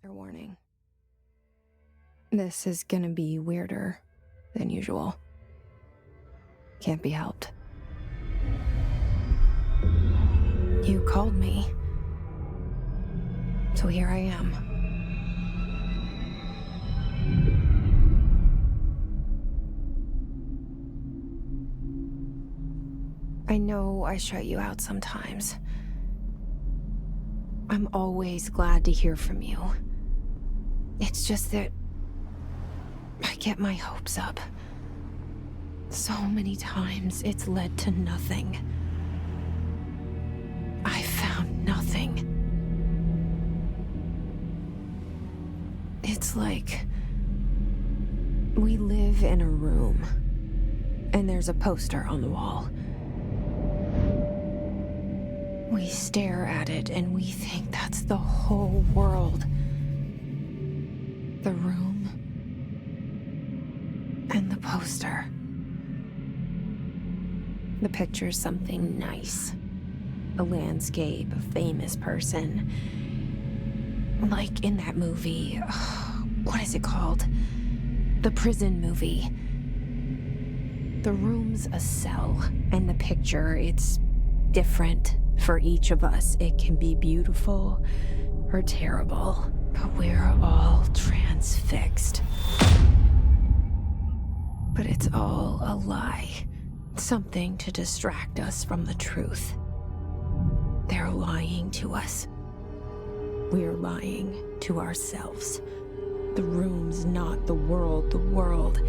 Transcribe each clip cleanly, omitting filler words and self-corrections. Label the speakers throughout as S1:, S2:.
S1: Fair warning. This is gonna be weirder than usual. Can't be helped. You called me. So here I am. I know I shut you out sometimes. I'm always glad to hear from you. It's just that I get my hopes up. So many times it's led to nothing. I found nothing. It's like we live in a room, and there's a poster on the wall. We stare at it and we think that's the whole world. The room and the poster. The picture's something nice. A landscape, a famous person. Like in that movie, what is it called? The prison movie. The room's a cell, and the picture, it's different for each of us. It can be beautiful or terrible, but we're all transfixed. But it's all a lie. Something to distract us from the truth. They're lying to us. We're lying to ourselves. The room's not the world. The world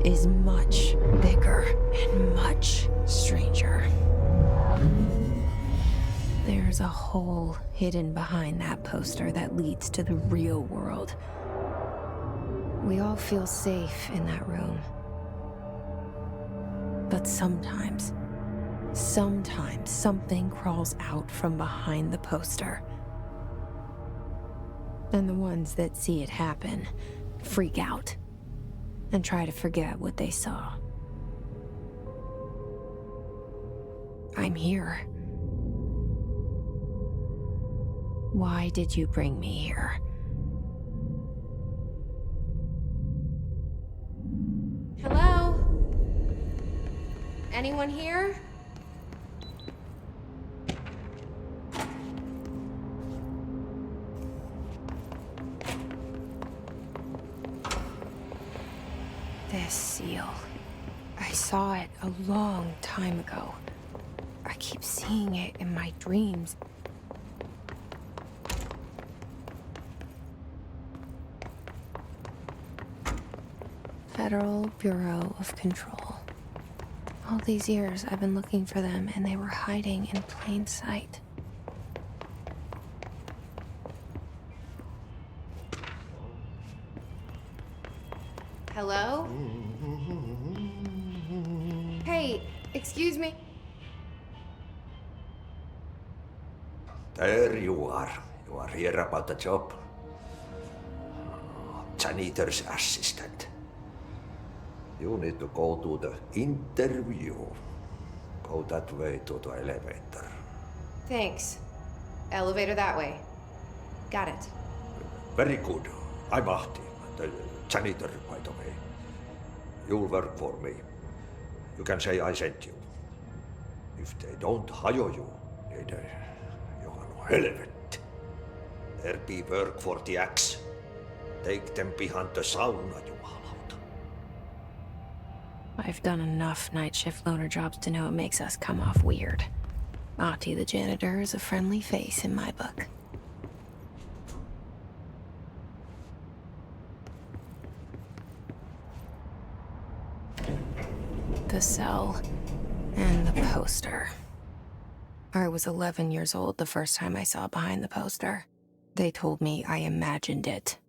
S1: is much bigger and much stranger. There's a hole hidden behind that poster that leads to the real world. We all feel safe in that room. But sometimes something crawls out from behind the poster. And the ones that see it happen freak out and try to forget what they saw. I'm here. Why did you bring me here? Hello? Anyone here? This seal. I saw it a long time ago. I keep seeing it in my dreams. Federal Bureau of Control. All these years I've been looking for them, and they were hiding in plain sight. Hello? Hey, excuse me.
S2: There you are. You are here about the job. Janitor's assistant. You need to go to the interview. Go that way to the elevator.
S1: Thanks. Elevator that way. Got it.
S2: Very good. I'm Ahti, the janitor, by the way. You'll work for me. You can say I sent you. If they don't hire you, niin Johan helvet. There be work for the axe. Take them behind the sauna, jumalauta.
S1: I've done enough night shift loner jobs to know it makes us come off weird. Ahti the janitor is a friendly face in my book. The cell and the poster. I was 11 years old the first time I saw behind the poster. They told me I imagined it.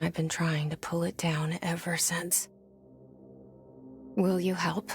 S1: I've been trying to pull it down ever since. Will you help?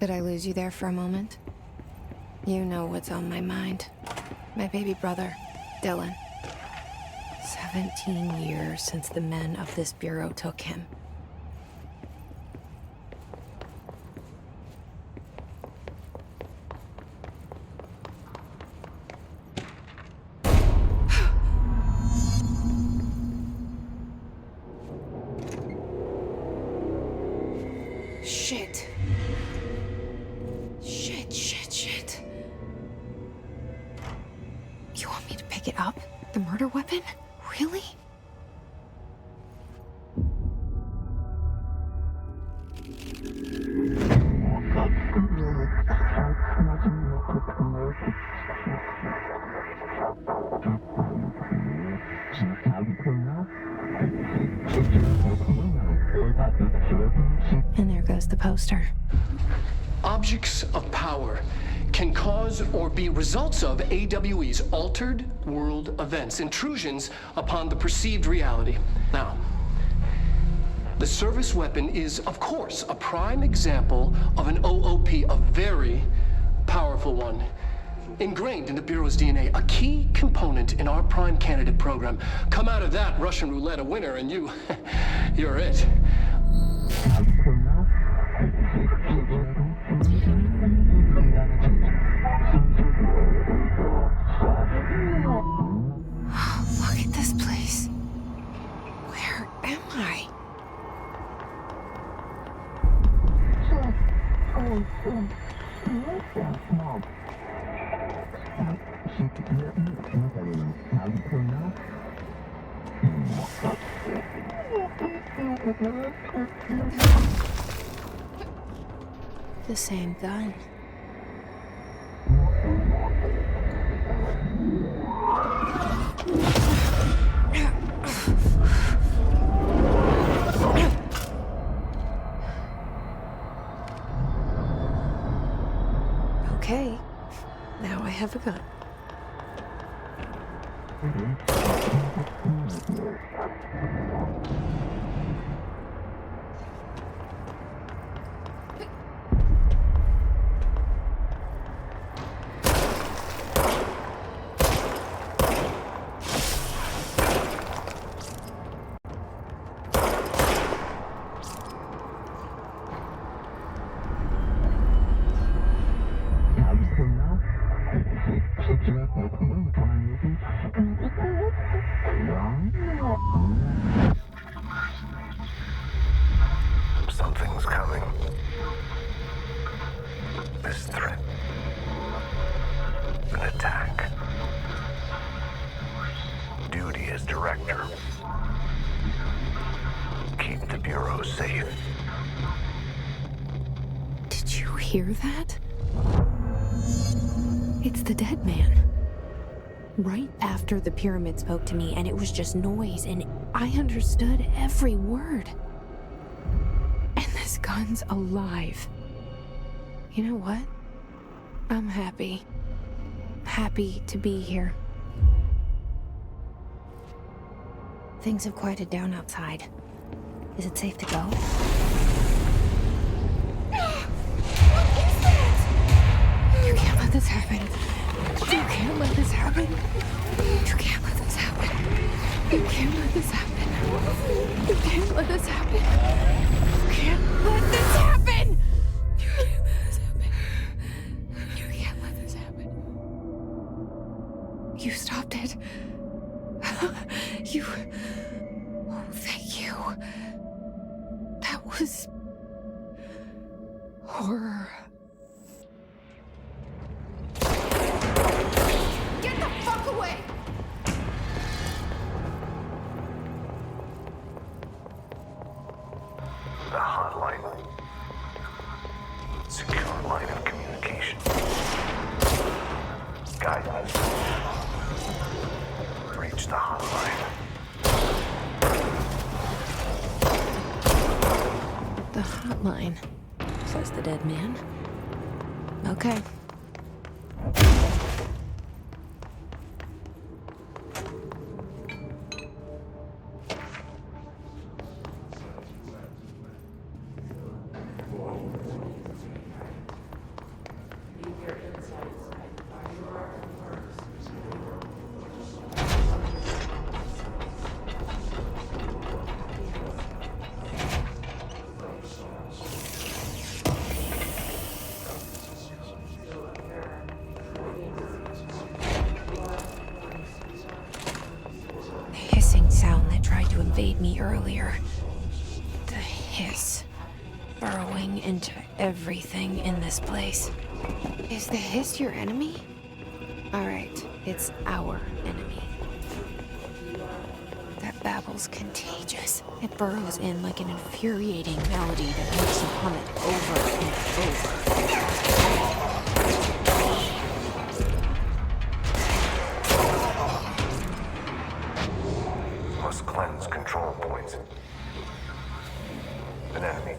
S1: Did I lose you there for a moment? You know what's on my mind. My baby brother, Dylan. 17 years since the men of this bureau took him. Shit. Shit. You want me to pick it up? The murder weapon? Really? And there goes the poster.
S3: Objects of power can cause or be results of AWE's altered world events, intrusions upon the perceived reality. Now, the service weapon is, of course, a prime example of an OOP, a very powerful one. Ingrained in the Bureau's DNA, a key component in our prime candidate program. Come out of that Russian roulette a winner and you're it.
S1: Look at this place. Where am I? The same gun. Okay, now I have a gun.
S4: Something's coming. This threat. An attack. Duty as director. Keep the Bureau safe.
S1: Did you hear that? It's the dead man. Right after the pyramid spoke to me, and it was just noise, and I understood every word. And this gun's alive. You know what? I'm happy. Happy to be here. Things have quieted down outside. Is it safe to go? You can't let this happen. You can't let this happen. You can't let this happen. You can't let this happen. You can't let this happen. You can't let this happen. You can't let this happen. You can't let this happen. You stopped it. You... Oh, thank you. That was... horror. Get the fuck away!
S4: The hotline. Secure line of communication. Guidance. Reach the hotline.
S1: The hotline, says the dead man. Okay. me earlier. The hiss. Burrowing into everything in this place. Is the hiss your enemy? Alright, it's our enemy. That babble's contagious. It burrows in like an infuriating melody that makes you hum it over and over.
S4: Must cleanse control points. Anatomy.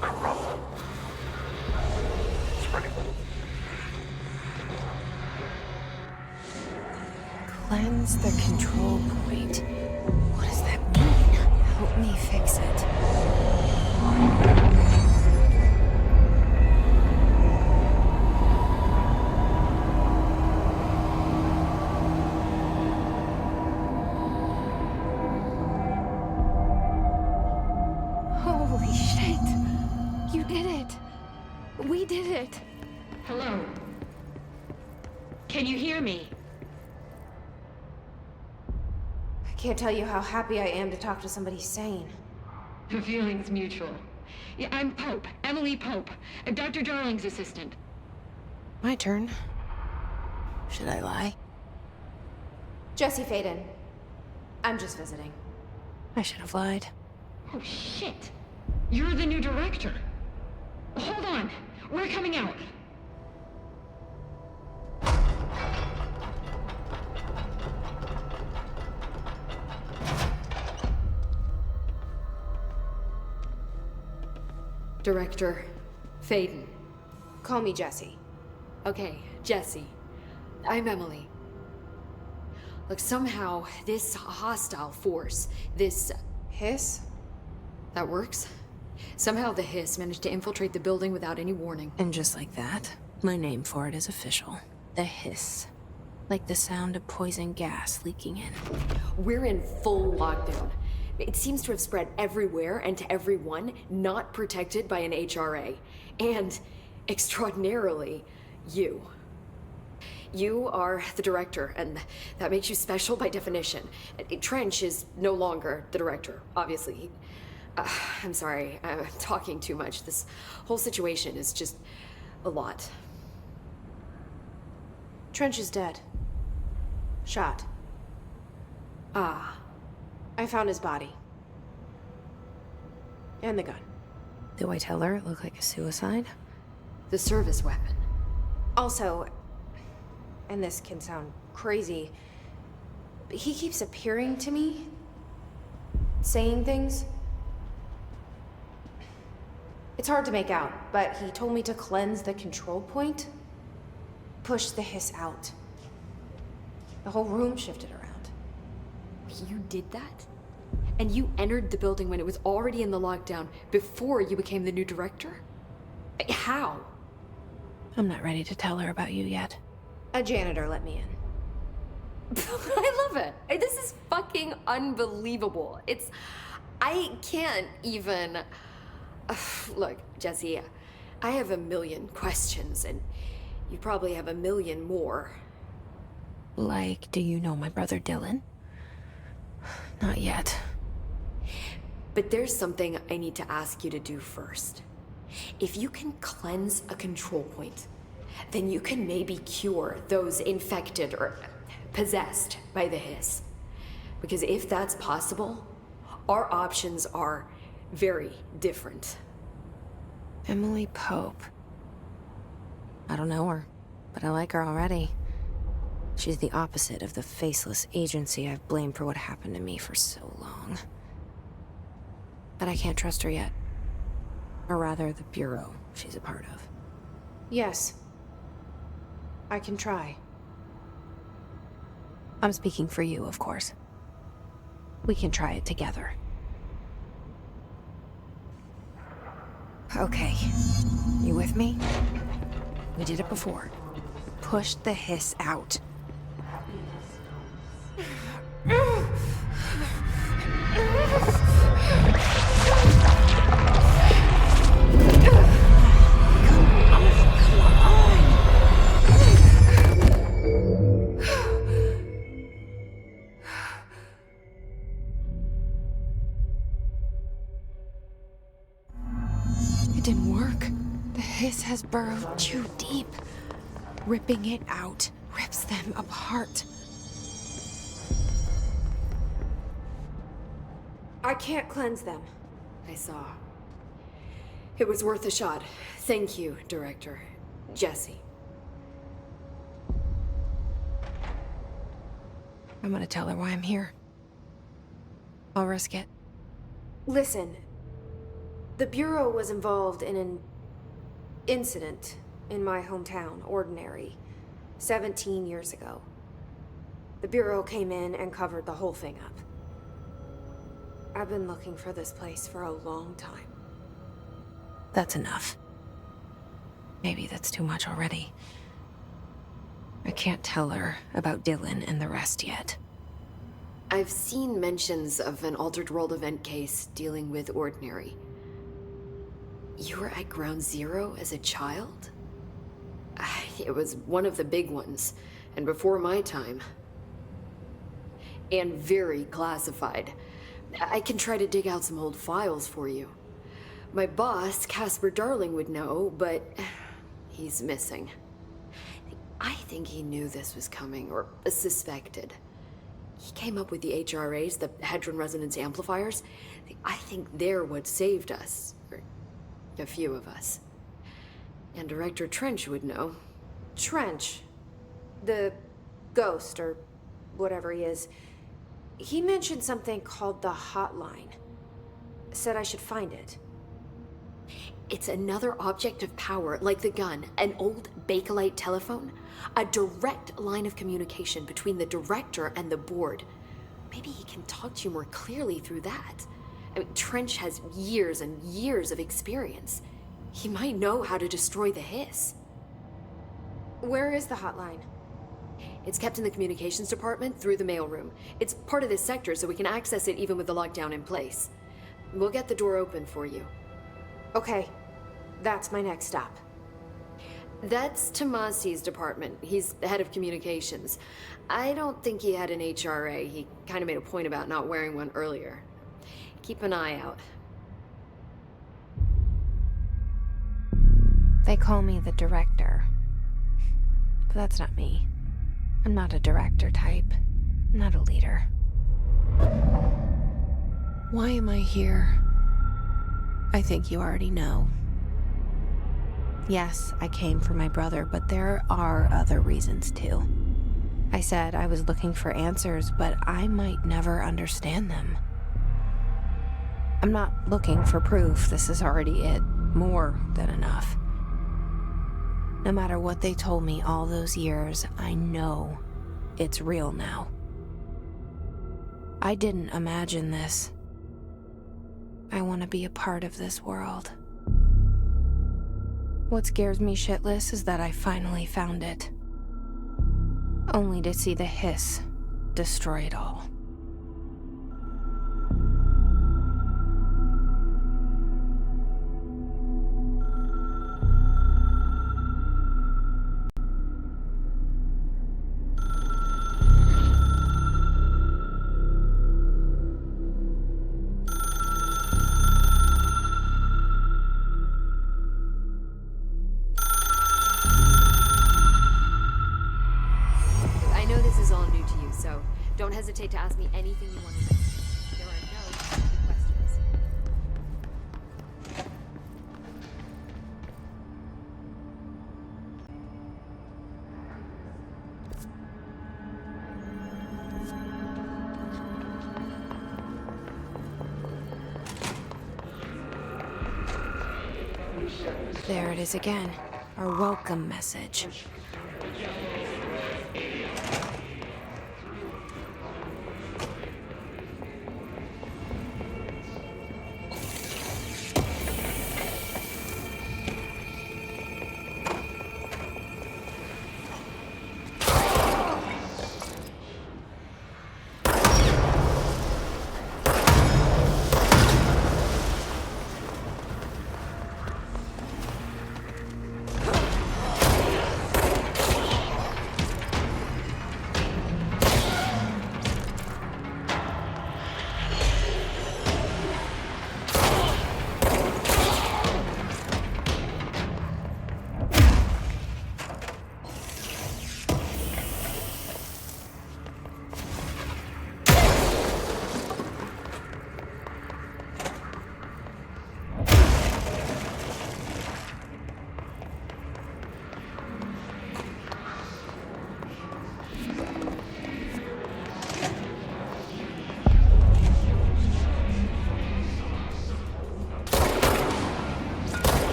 S4: Corrupt. Spreading.
S1: Cleanse the control point. What does that mean? Help me fix it. Holy shit! You did it! We did it!
S5: Hello? Can you hear me?
S1: I can't tell you how happy I am to talk to somebody sane.
S5: The feeling's mutual. Yeah, I'm Pope, Emily Pope, Dr. Darling's assistant.
S1: My turn. Should I lie? Jesse Faden. I'm just visiting. I should have lied.
S5: Oh, shit. You're the new director. Hold on. We're coming out.
S6: Director Faden.
S1: Call me Jesse.
S6: Okay, Jesse. I'm Emily. Look, somehow this hostile force, this...
S1: Hiss?
S6: that works? Somehow the hiss managed to infiltrate the building without any warning.
S1: And just like that, my name for it is official. The hiss. Like the sound of poison gas leaking in.
S6: We're in full lockdown. It seems to have spread everywhere and to everyone not protected by an HRA. And, extraordinarily, you. You are the director, and that makes you special by definition. Trench is no longer the director, obviously. I'm sorry, I'm talking too much. This whole situation is just a lot.
S1: Trench is dead. Shot.
S6: Ah.
S1: I found his body. And the gun. Do I tell her it looked like a suicide?
S6: The service weapon.
S1: Also, and this can sound crazy, but he keeps appearing to me, saying things. It's hard to make out, but he told me to cleanse the control point, push the hiss out. The whole room shifted around.
S6: You did that? And you entered the building when it was already in the lockdown before you became the new director? How?
S1: I'm not ready to tell her about you yet. A janitor let me in.
S6: I love it. This is fucking unbelievable. I can't even... Look, Jesse, I have a million questions, and you probably have a million more.
S1: Like, do you know my brother Dylan? Not yet.
S6: But there's something I need to ask you to do first. If you can cleanse a control point, then you can maybe cure those infected or possessed by the hiss. Because if that's possible, our options are very different.
S1: Emily Pope. I don't know her, but I like her already. She's the opposite of the faceless agency I've blamed for what happened to me for so long. But I can't trust her yet. Or rather, the Bureau she's a part of. Yes. I can try. I'm speaking for you, of course. We can try it together. Okay. You with me? We did it before. Push the hiss out. has burrowed too deep. Ripping it out rips them apart. I can't cleanse them.
S6: I saw. It was worth a shot. Thank you, Director. Jesse.
S1: I'm gonna tell her why I'm here. I'll risk it.
S7: Listen, the Bureau was involved in an incident in my hometown, Ordinary, 17 years ago. The Bureau came in and covered the whole thing up. I've been looking for this place for a long time.
S1: That's enough. Maybe that's too much already. I can't tell her about Dylan and the rest yet.
S6: I've seen mentions of an Altered World event case dealing with Ordinary. You were at Ground Zero as a child? It was one of the big ones, and before my time. And very classified. I can try to dig out some old files for you. My boss, Casper Darling, would know, but he's missing. I think he knew this was coming, or suspected. He came up with the HRAs, the Hedron Resonance Amplifiers. I think they're what saved us. Or a few of us. And Director Trench would know.
S7: Trench, the ghost, or whatever he is, he mentioned something called the Hotline. Said I should find it.
S6: It's another object of power, like the gun, an old Bakelite telephone. A direct line of communication between the director and the board. Maybe he can talk to you more clearly through that. I mean, Trench has years and years of experience. He might know how to destroy the Hiss.
S7: Where is the Hotline?
S6: It's kept in the communications department through the mailroom. It's part of this sector, so we can access it even with the lockdown in place. We'll get the door open for you.
S7: Okay, that's my next stop.
S6: That's Tomasi's department. He's the head of communications. I don't think he had an HRA. He kind of made a point about not wearing one earlier. Keep an eye out.
S1: They call me the director. But that's not me. I'm not a director type. I'm not a leader. Why am I here? I think you already know. Yes, I came for my brother, but there are other reasons too. I said I was looking for answers, but I might never understand them. I'm not looking for proof. This is already it. More than enough. No matter what they told me all those years, I know it's real now. I didn't imagine this. I want to be a part of this world. What scares me shitless is that I finally found it. Only to see the Hiss destroy it all.
S6: Don't hesitate to ask me anything you want to know. There are no stupid questions.
S1: There it is again. Our welcome message.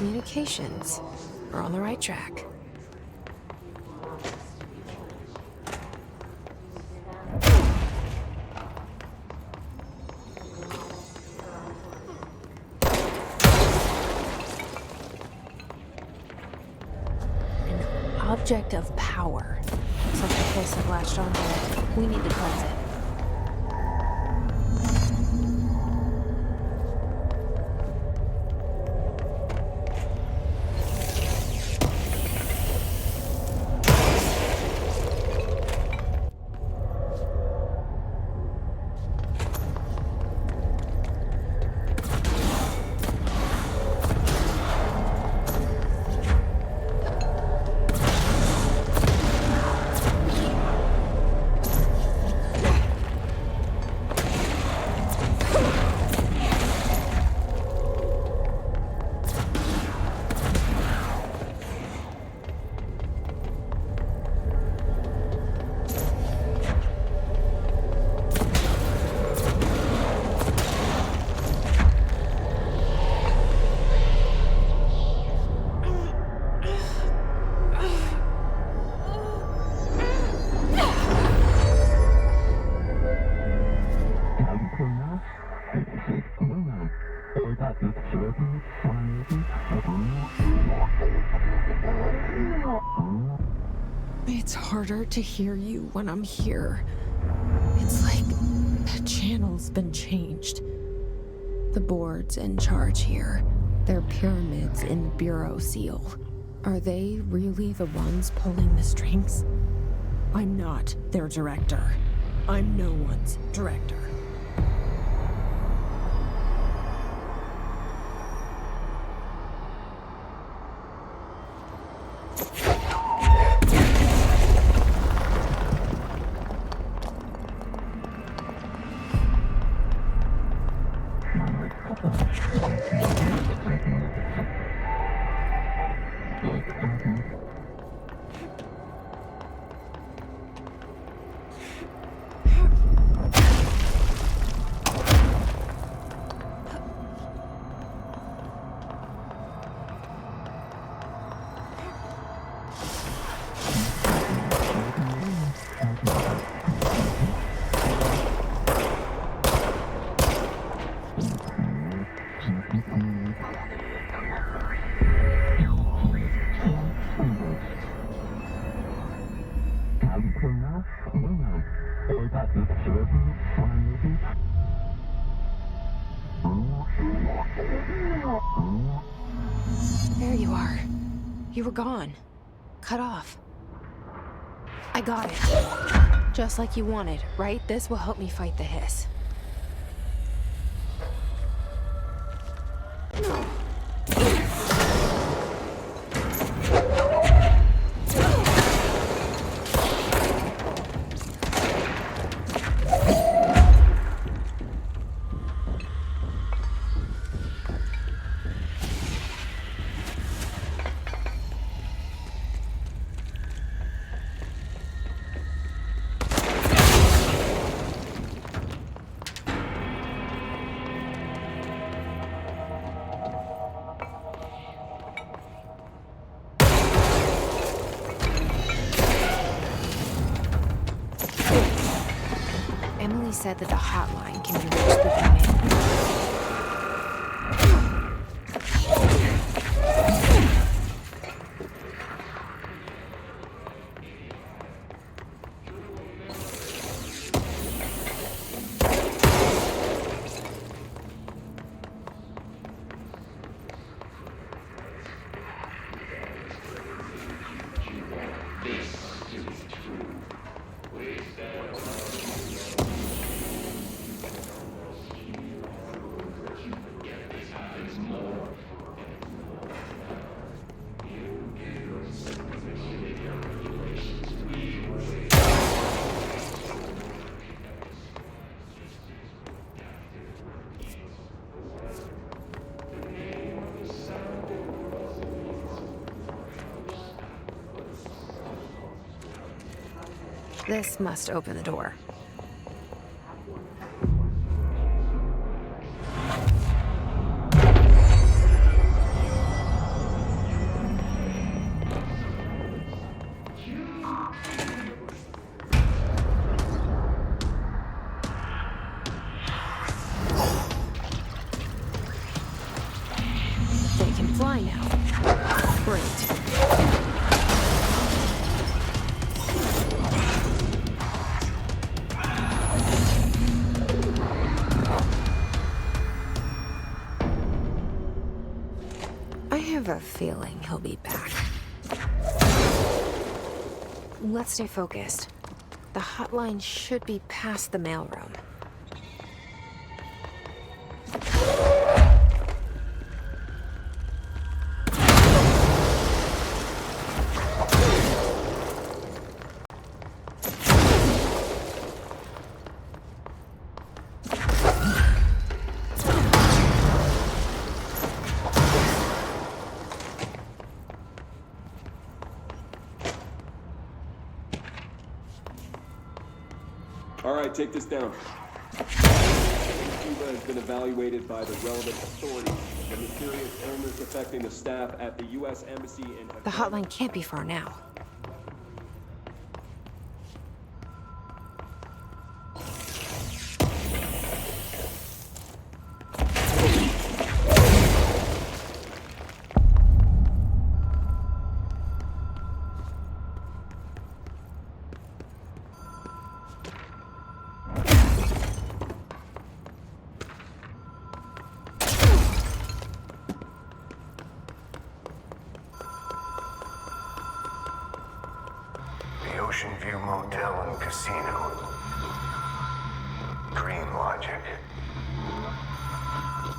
S1: communications. We're on the right track. An object of power. Looks like the Hiss have latched onto it. We need to cleanse it. It's harder to hear you when I'm here. It's like the channel's been changed. The board's in charge here. They're pyramids in the Bureau seal. Are they really the ones pulling the strings? I'm not their director. I'm no one's director. There you are. You were gone. Cut off. I got it. Just like you wanted, right? This will help me fight the Hiss. Emily said that the hotline can be reached through the mail. This must open the door. They can fly now. Great. I have a feeling he'll be back. Let's stay focused. The hotline should be past the mailroom.
S8: All right, take this down. Cuba has been evaluated by the relevant authorities. The mysterious illness affecting the staff at the U.S. Embassy in...
S1: The hotline can't be far now.
S4: The Ocean View Motel and Casino. Dream Logic.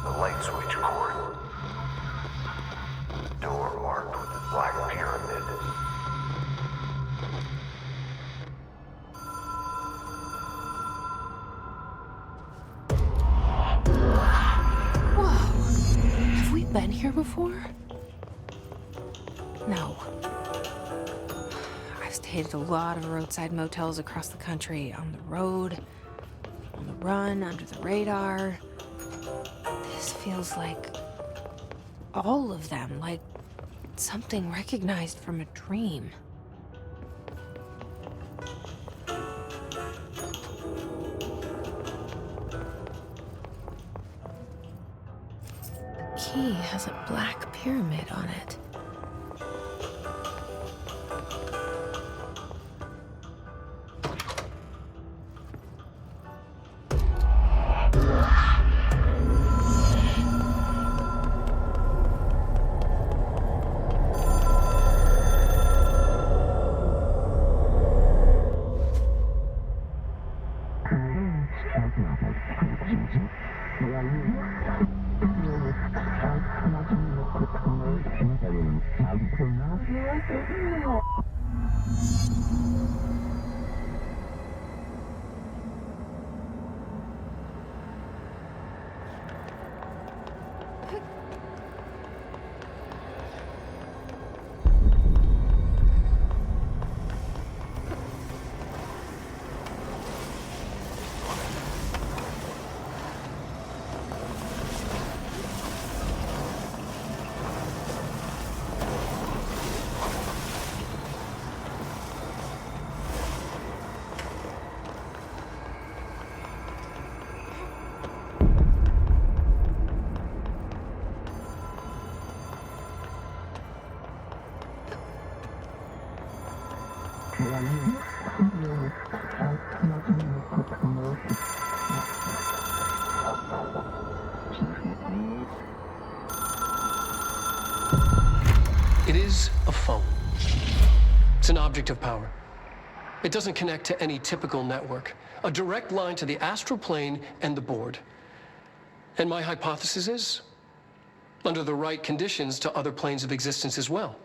S4: The light switch cord. Door marked with the Black Pyramid.
S1: Whoa! Have we been here before? No. I've stayed at a lot of roadside motels across the country, on the road, on the run, under the radar. This feels like all of them, like something recognized from a dream. The key has a black pyramid on it.
S3: It is a phone. It's an object of power. It doesn't connect to any typical network. A direct line to the astral plane and the board. And my hypothesis is, under the right conditions, to other planes of existence as well.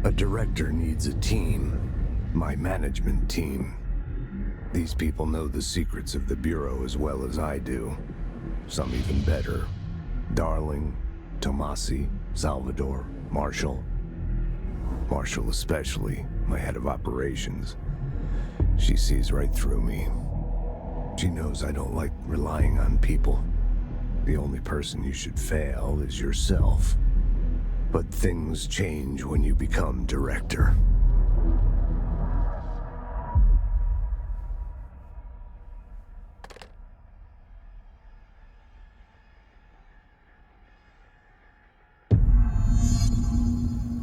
S9: A director needs a team. My management team. These people know the secrets of the Bureau as well as I do. Some even better. Darling, Tomasi, Salvador, Marshall. Marshall especially, my head of operations. She sees right through me. She knows I don't like relying on people. The only person you should fail is yourself. But things change when you become director.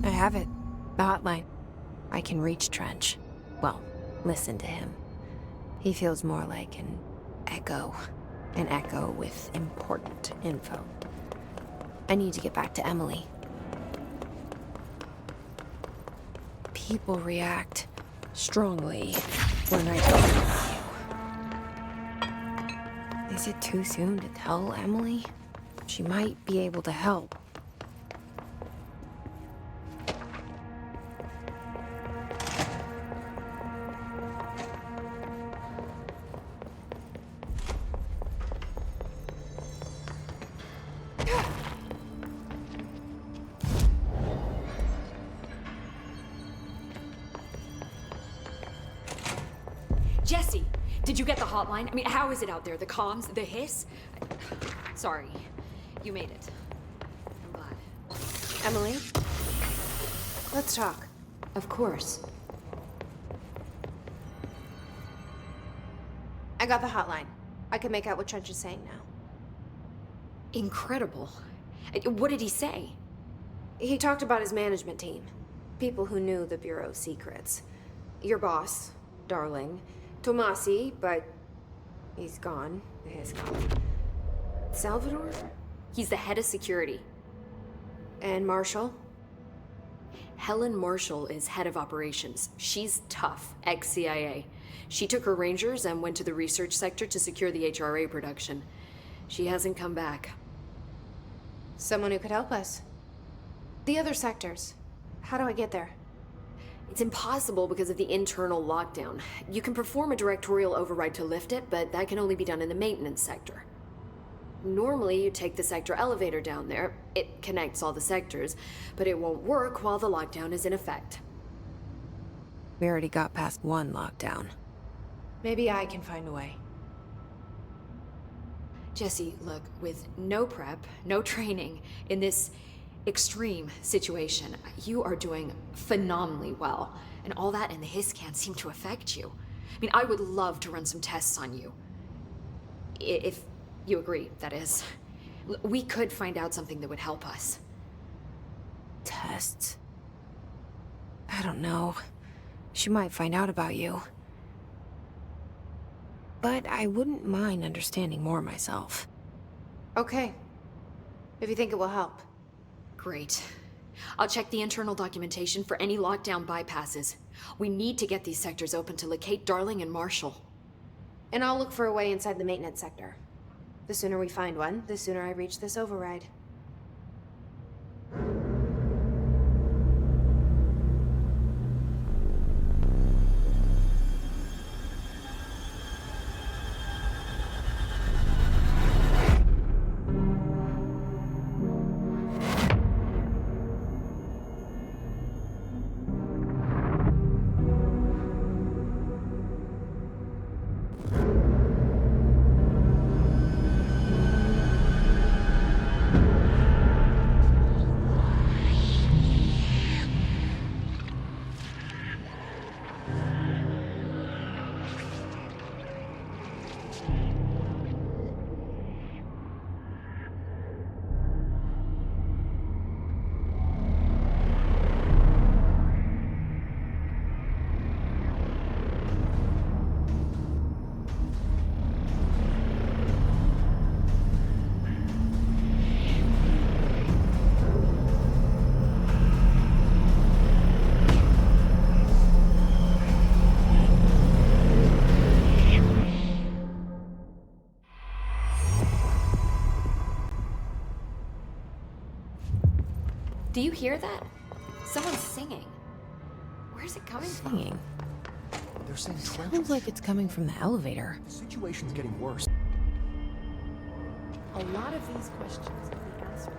S1: I have it. The hotline. I can reach Trench. Well, listen to him. He feels more like an echo. An echo with important info. I need to get back to Emily. People react strongly when I talk about you. Is it too soon to tell Emily? She might be able to help.
S6: Jesse, did you get the hotline? I mean, how is it out there? The comms? The hiss? Sorry. You made it. I'm glad.
S7: Emily? Let's talk.
S6: Of course.
S7: I got the hotline. I can make out what Trench is saying now.
S6: Incredible. What did he say?
S7: He talked about his management team. People who knew the Bureau's secrets. Your boss, Darling. Tomasi, but he's gone. He's gone. Salvador?
S6: He's the head of security.
S7: And Marshall?
S6: Helen Marshall is head of operations. She's tough, ex-CIA. She took her Rangers and went to the research sector to secure the HRA production. She hasn't come back.
S7: Someone who could help us. The other sectors. How do I get there?
S6: It's impossible because of the internal lockdown. You can perform a directorial override to lift it, but that can only be done in the maintenance sector. Normally, you take the sector elevator down there. It connects all the sectors, but it won't work while the lockdown is in effect.
S1: We already got past one lockdown.
S7: Maybe I can find a way.
S6: Jesse, look, with no prep, no training, in this extreme situation, you are doing phenomenally well. And all that and the hiss can't seem to affect you. I mean, I would love to run some tests on you. If you agree, that is. We could find out something that would help us.
S1: Tests? I don't know. She might find out about you. But I wouldn't mind understanding more myself.
S7: Okay. If you think it will help.
S6: Great. I'll check the internal documentation for any lockdown bypasses. We need to get these sectors open to locate Darling and Marshall.
S7: And I'll look for a way inside the maintenance sector. The sooner we find one, the sooner I reach this override.
S6: Do you hear that? Someone's singing. Where's it coming from?
S1: Singing.
S10: They're saying Trench.
S1: Sounds like it's coming from the elevator.
S10: The situation's getting worse.
S11: A lot of these questions can be answered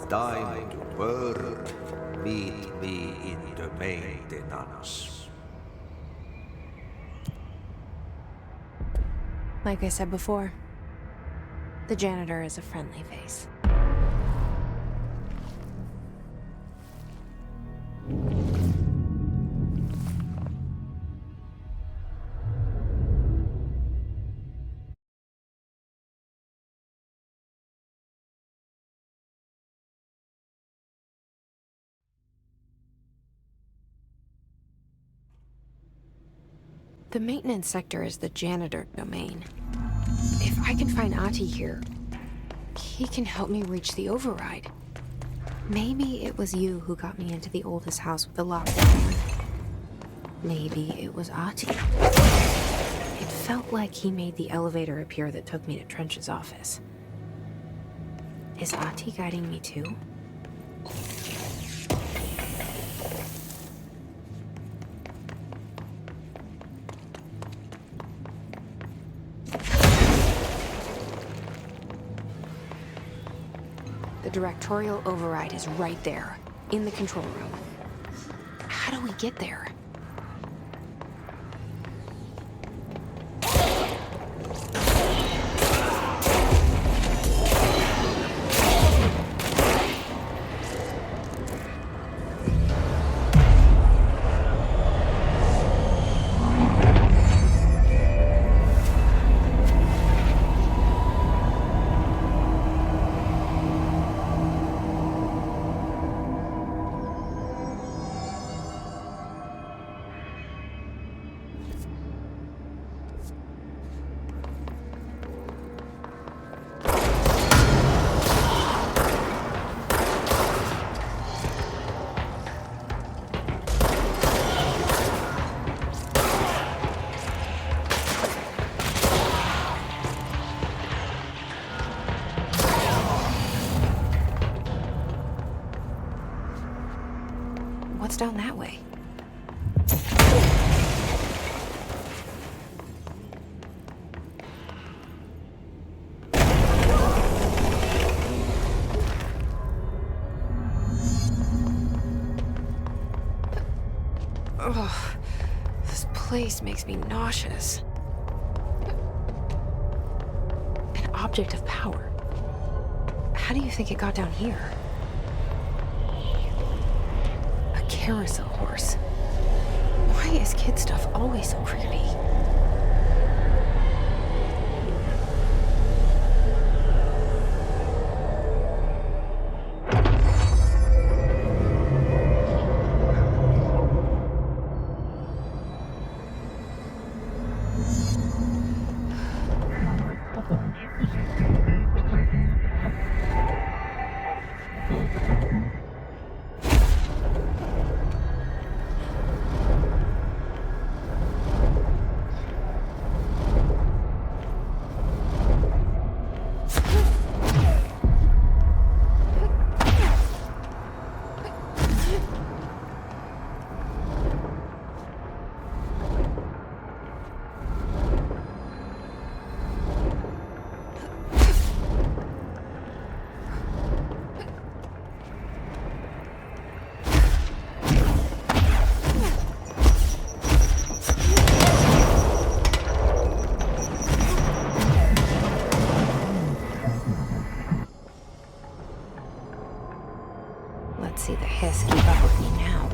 S11: by
S2: Time to work. Meet me in the maintenance.
S1: Like I said before, the janitor is a friendly face. The maintenance sector is the janitor domain. If I can find Ahti here, he can help me reach the override. Maybe it was you who got me into the oldest house with the lockdown. Maybe it was Ahti. It felt like he made the elevator appear that took me to Trench's office. Is Ahti guiding me too? The directorial override is right there, in the control room. How do we get there? What's down that way? Ugh, this place makes me nauseous. An object of power. How do you think it got down here? A carousel horse. Why is kid stuff always so creepy? Let's see the hiss keep up with me now.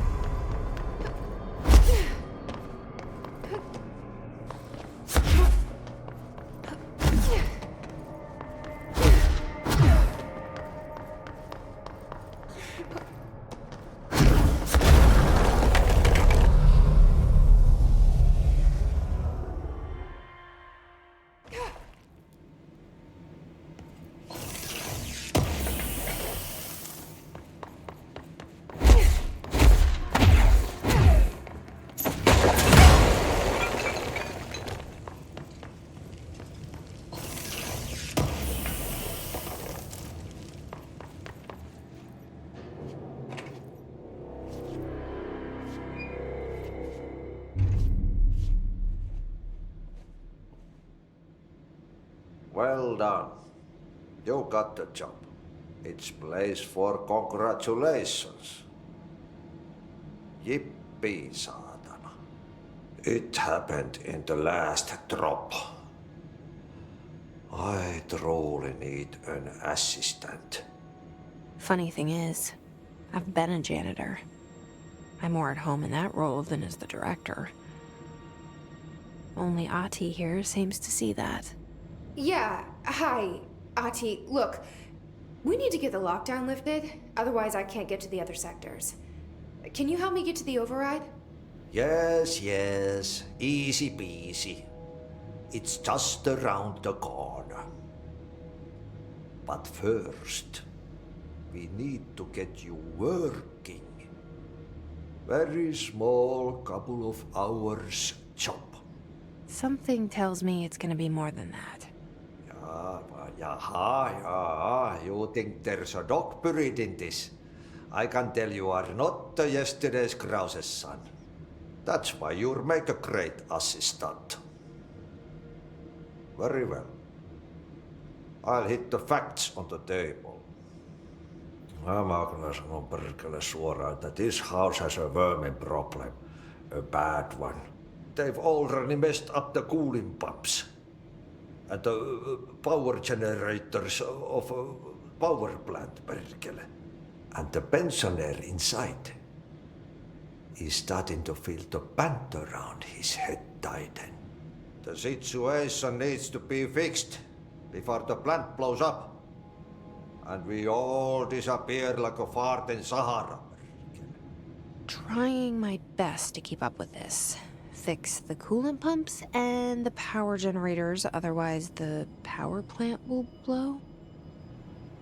S2: Well done. You got the job. It's place for congratulations. Yippee, saatana. It happened in the last drop. I truly need an assistant.
S1: Funny thing is, I've been a janitor. I'm more at home in that role than as the director. Only Ahti here seems to see that.
S7: Yeah, hi, Ahti. Look, we need to get the lockdown lifted, otherwise I can't get to the other sectors. Can you help me get to the override?
S2: Yes, easy peasy. It's just around the corner. But first, we need to get you working. Very small, couple of hours job.
S1: Something tells me it's gonna be more than that.
S2: You think there's a dog buried in this? I can tell you are not yesterday's Krause's son. That's why you'll make a great assistant. Very well. I'll hit the facts on the table. Mä kyllä sanon perkele suoraan, that this house has a vermin problem. A bad one. They've already messed up the cooling pumps. And the power generators of a power plant, perkele. And the pensioner inside is starting to feel the band around his head tighten. The situation needs to be fixed before the plant blows up. And we all disappear like a fart in Sahara.
S1: Trying my best to keep up with this. Fix the coolant pumps and the power generators, otherwise the power plant will blow.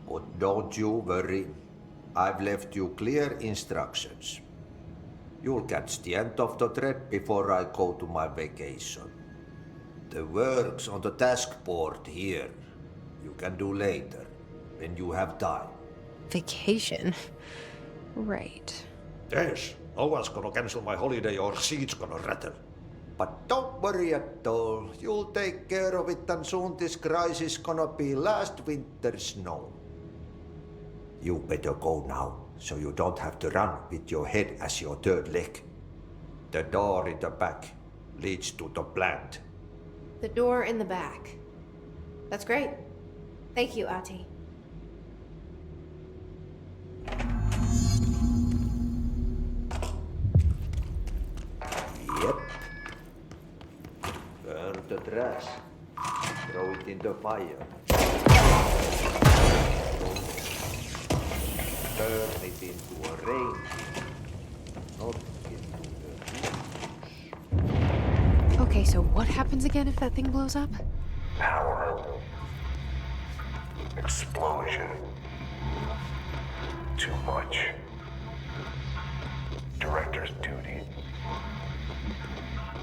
S2: But don't you worry. I've left you clear instructions. You'll catch the end of the thread before I go to my vacation. The work's on the task board here. You can do later, when you have time.
S1: Vacation? Right.
S2: Yes, no one's gonna cancel my holiday or seat's gonna rattle. But don't worry at all. You'll take care of it and soon this crisis gonna be last winter's snow. You better go now, so you don't have to run with your head as your third leg. The door in the back leads to the plant.
S7: The door in the back. That's great. Thank you, Ahti.
S2: Yep. Burn the trash. Throw it in the fire. Turn it into a rain. Not into the...
S1: Okay, so what happens again if that thing blows up?
S4: Power. Explosion. Too much. Director's duty.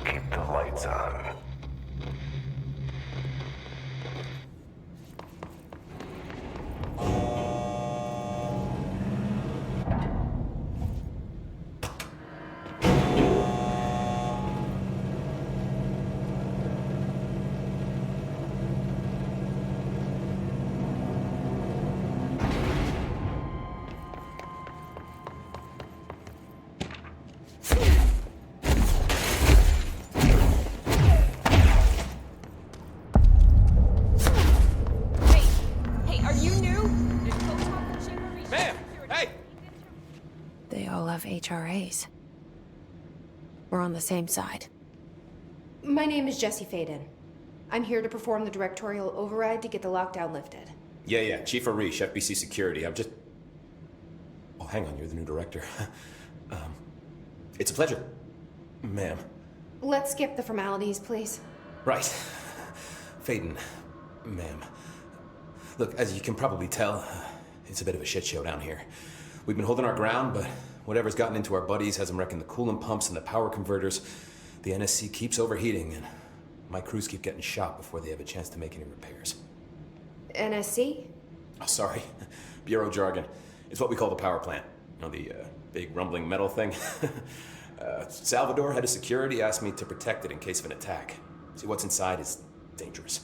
S4: Keep the lights on.
S1: HRAs. We're on the same side.
S7: My name is Jesse Faden. I'm here to perform the directorial override to get the lockdown lifted.
S12: Yeah. Chief Arish, FBC Security. I'm just... Oh, hang on, you're the new director. It's a pleasure, ma'am.
S7: Let's skip the formalities, please.
S12: Right. Faden, ma'am. Look, as you can probably tell, it's a bit of a shit show down here. We've been holding our ground, but whatever's gotten into our buddies has them wrecking the coolant pumps and the power converters. The NSC keeps overheating, and my crews keep getting shot before they have a chance to make any repairs.
S7: NSC?
S12: Oh, sorry. Bureau jargon. It's what we call the power plant. You know, the big rumbling metal thing? Salvador, head of security, asked me to protect it in case of an attack. See, what's inside is dangerous.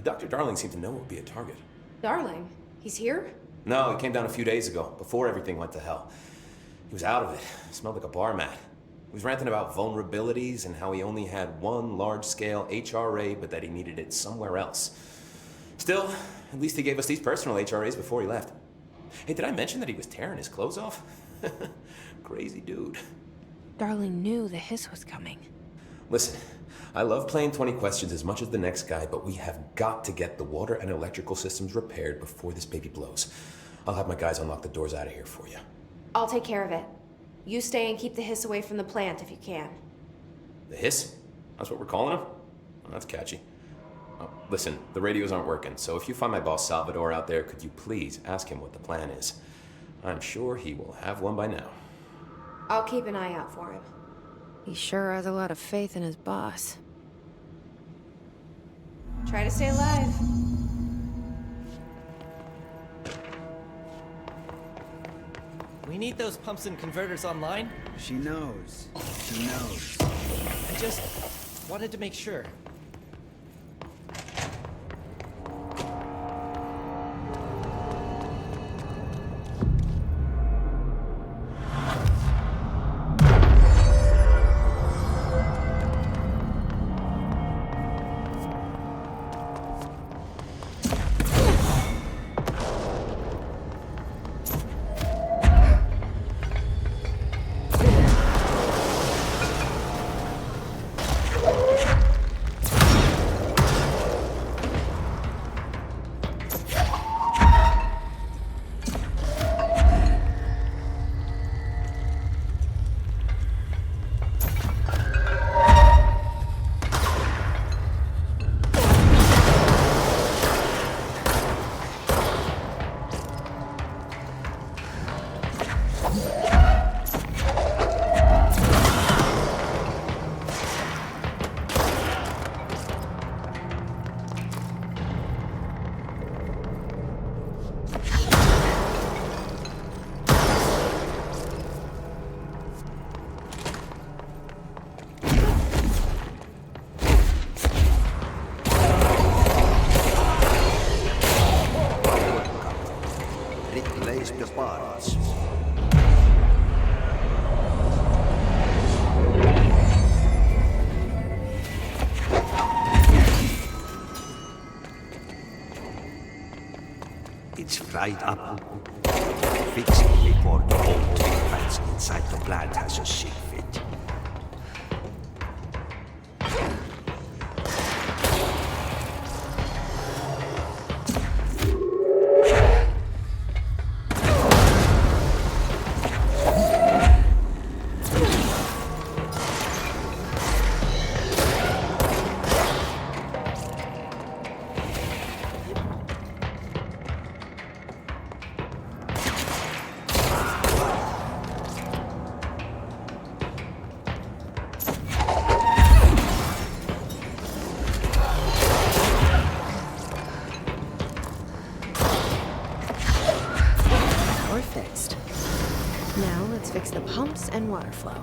S12: Dr. Darling seemed to know it would be a target.
S7: Darling? He's here?
S12: No, he came down a few days ago, before everything went to hell. He was out of it. Smelled like a bar mat. He was ranting about vulnerabilities and how he only had one large-scale HRA, but that he needed it somewhere else. Still, at least he gave us these personal HRAs before he left. Hey, did I mention that he was tearing his clothes off? Crazy dude.
S1: Darling knew the hiss was coming.
S12: Listen, I love playing 20 questions as much as the next guy, but we have got to get the water and electrical systems repaired before this baby blows. I'll have my guys unlock the doors out of here for you.
S7: I'll take care of it. You stay and keep the hiss away from the plant if you can.
S12: The hiss? That's what we're calling him? Oh, that's catchy. Oh, listen, the radios aren't working, so if you find my boss Salvador out there, could you please ask him what the plan is? I'm sure he will have one by now.
S7: I'll keep an eye out for him.
S1: He sure has a lot of faith in his boss.
S7: Try to stay alive.
S10: We need those pumps and converters online.
S13: She knows. She knows.
S10: I just wanted to make sure.
S2: Replace the parts. It's fried up. Fix it before the whole moving plants inside the plant has a sick fit.
S1: Fixed. Now let's fix the pumps and water flow.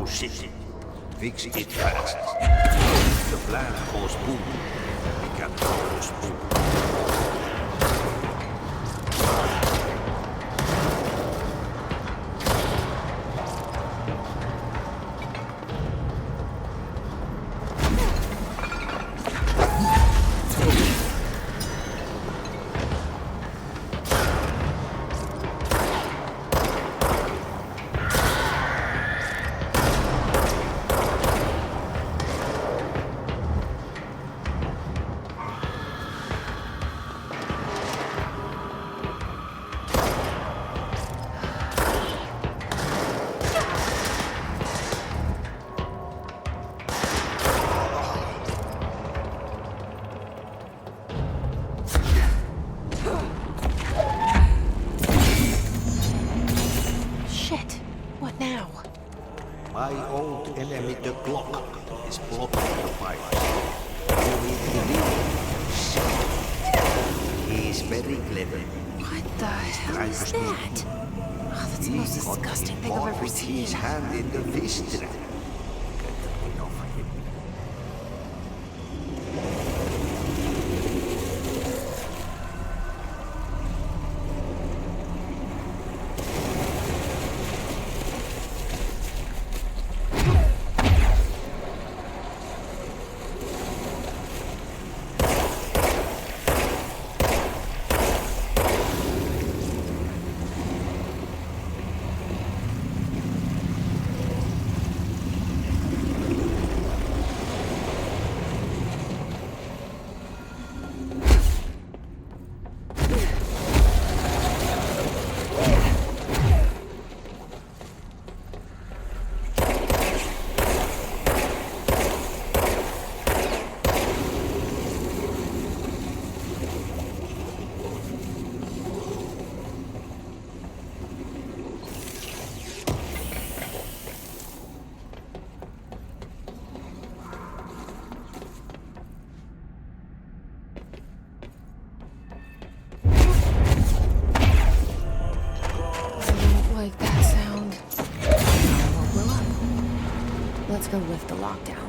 S14: to city. Fix it fast. The plant goes boom. We can close boom.
S1: Shit. What now?
S14: My old enemy, the clock, is blocking the fire. You need to leave. He is very clever.
S1: What the hell
S14: Trying
S1: is
S14: to sneak.
S1: that? Oh, that's the most disgusting thing I've ever seen.
S14: His hand in the fist trap. Get rid of him.
S1: Like that sound. Well, we're up. Let's go lift the lockdown.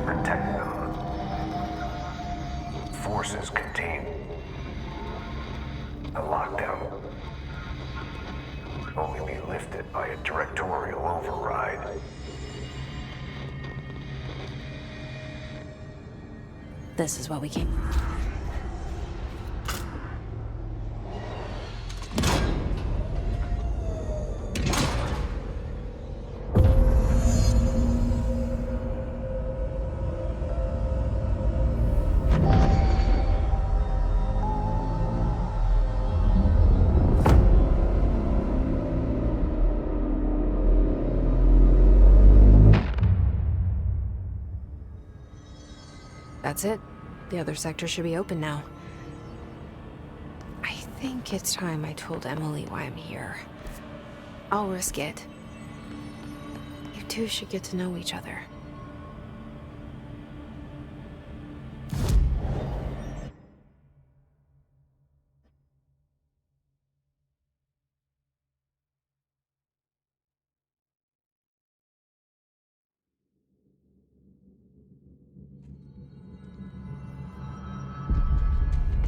S4: protect them. Forces contain a lockdown. Only be lifted by a directorial override.
S1: This is what we came. That's it. The other sector should be open now. I think it's time I told Emily why I'm here. I'll risk it. You two should get to know each other.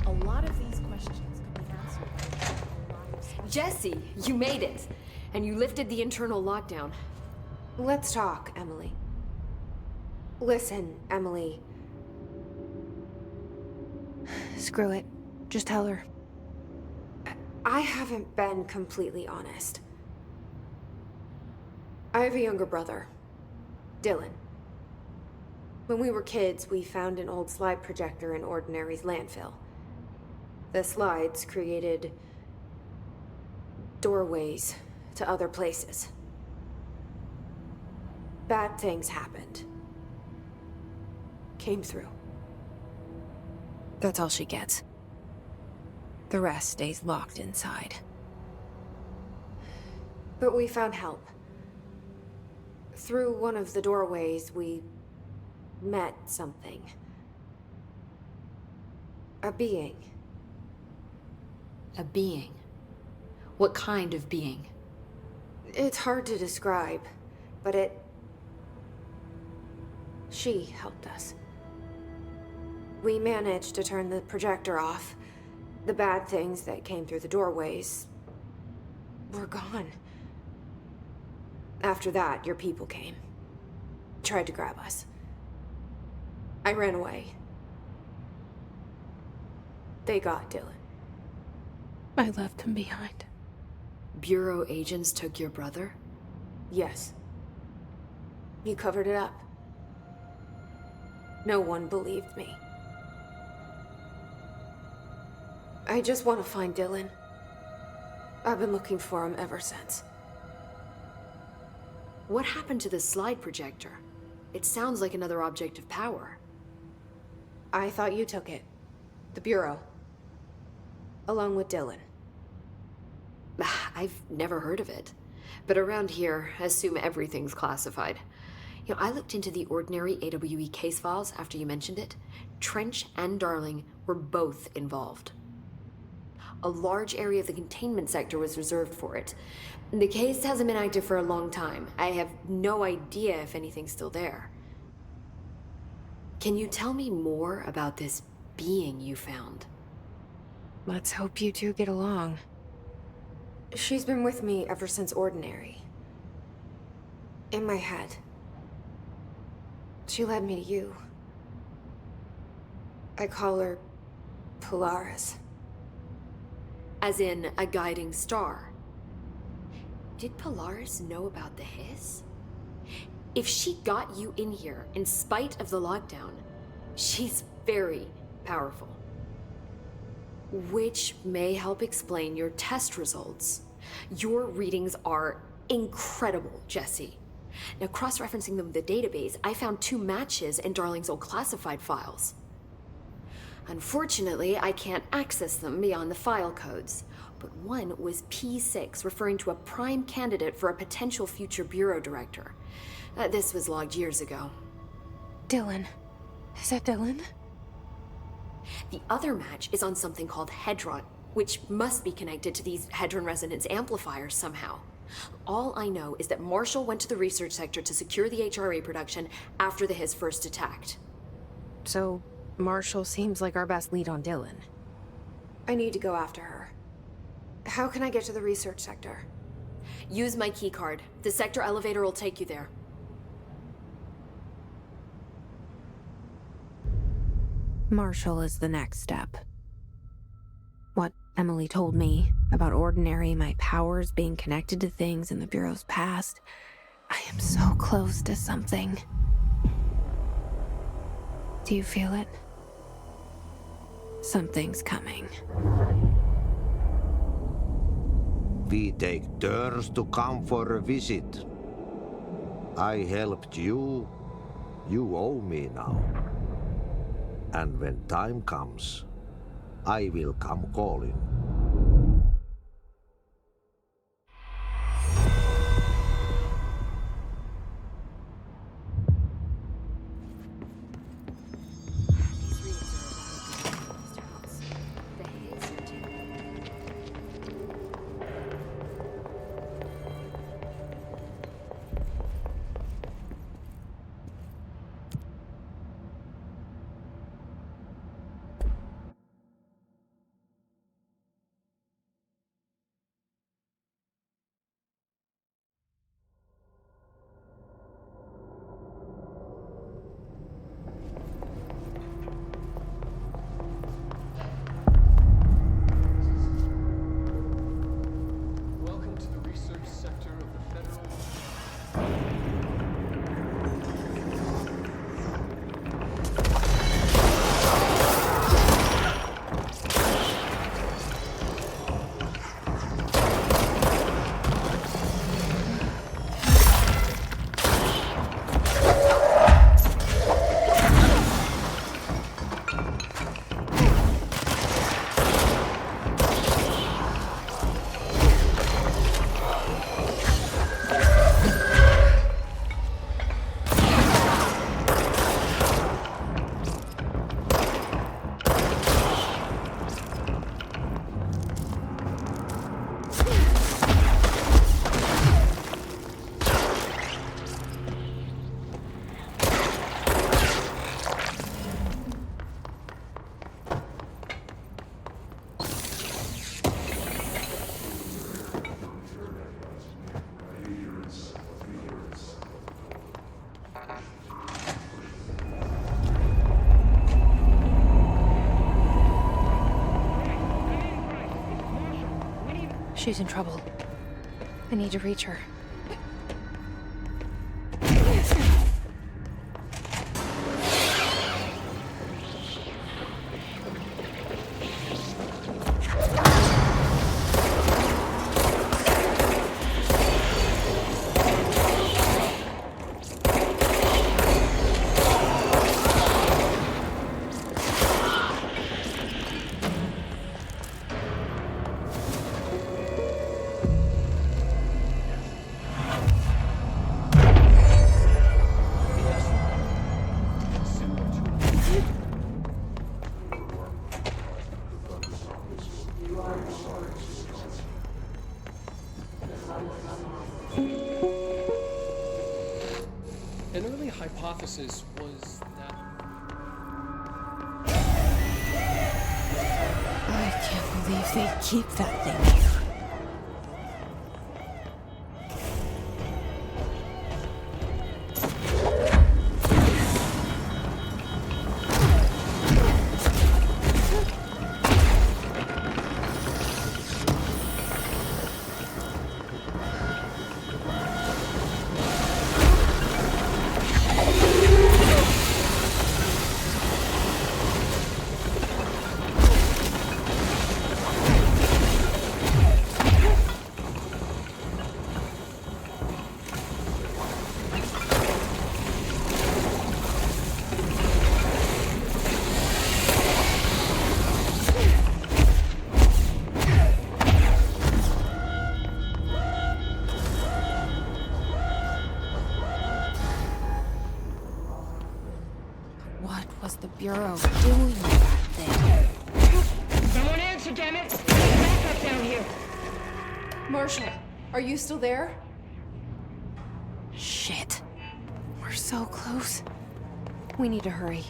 S11: A lot of these questions could be answered by a lot of...
S6: Jesse, you made it! And you lifted the internal lockdown.
S7: Let's talk, Emily. Listen, Emily.
S1: Screw it. Just tell her.
S7: I haven't been completely honest. I have a younger brother, Dylan. When we were kids, we found an old slide projector in Ordinary's landfill. The slides created doorways to other places. Bad things happened. Came through.
S1: That's all she gets. The rest stays locked inside.
S7: But we found help. Through one of the doorways, we met something. A being.
S6: A being? What kind of being?
S7: It's hard to describe, but she helped us. We managed to turn the projector off. The bad things that came through the doorways were gone. After that, your people came. Tried to grab us. I ran away. They got Dylan.
S1: I left him behind.
S6: Bureau agents took your brother?
S7: Yes. You covered it up. No one believed me. I just want to find Dylan. I've been looking for him ever since.
S6: What happened to the slide projector? It sounds like another object of power.
S7: I thought you took it. The Bureau. Along with Dylan.
S6: I've never heard of it. But around here, I assume everything's classified. You know, I looked into the Ordinary AWE case files after you mentioned it. Trench and Darling were both involved. A large area of the containment sector was reserved for it. The case hasn't been active for a long time. I have no idea if anything's still there. Can you tell me more about this being you found?
S1: Let's hope you two get along.
S7: She's been with me ever since Ordinary. In my head. She led me to you. I call her Polaris.
S6: As in, a guiding star. Did Polaris know about the hiss? If she got you in here in spite of the lockdown, she's very powerful. Which may help explain your test results. Your readings are incredible, Jesse. Now, cross-referencing them with the database, I found 2 matches in Darling's old classified files. Unfortunately, I can't access them beyond the file codes, but one was P6, referring to a prime candidate for a potential future bureau director. This was logged years ago.
S1: Dylan. Is that Dylan?
S6: The other match is on something called Hedron, which must be connected to these Hedron resonance amplifiers somehow. All I know is that Marshall went to the research sector to secure the HRA production after the Hiss first attacked.
S1: So, Marshall seems like our best lead on Dylan.
S7: I need to go after her. How can I get to the research sector?
S6: Use my keycard. The sector elevator will take you there.
S1: Marshall is the next step. What Emily told me about Ordinary, my powers being connected to things in the Bureau's past, I am so close to something. Do you feel it? Something's coming.
S14: We take turns to come for a visit. I helped you. You owe me now. And when time comes, I will come calling.
S1: She's in trouble. I need to reach her.
S3: An early hypothesis was that...
S1: I can't believe they keep that thing here. The Bureau doing that thing?
S5: Someone answer, damn it! Back up down here!
S7: Marshall, Are you still there?
S1: Shit. We're so close. We need to hurry.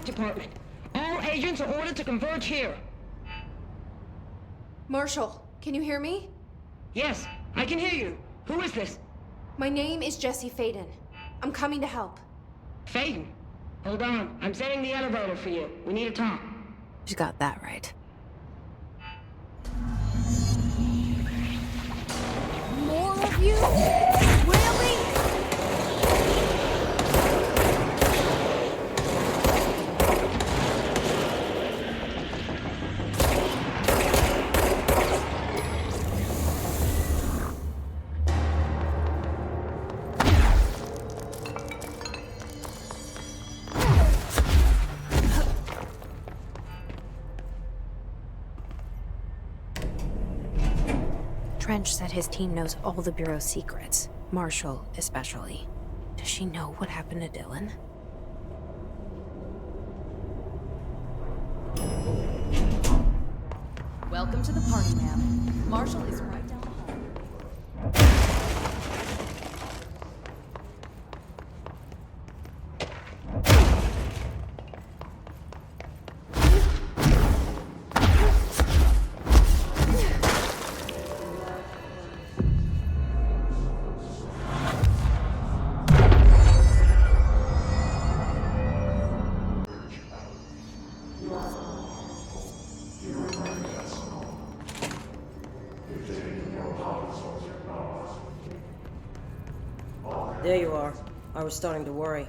S5: Department. All agents are ordered to converge here.
S7: Marshall, can you hear me?
S5: Yes, I can hear you. Who is this?
S7: My name is Jesse Faden. I'm coming to help.
S5: Faden? Hold on. I'm setting the elevator for you. We need to talk.
S1: She's got that right.
S7: More of you? Really?
S1: Trench said his team knows all the Bureau's secrets. Marshall, especially. Does she know what happened to Dylan?
S11: Welcome to the party, ma'am. Marshall is right down the hall.
S15: There you are. I was starting to worry.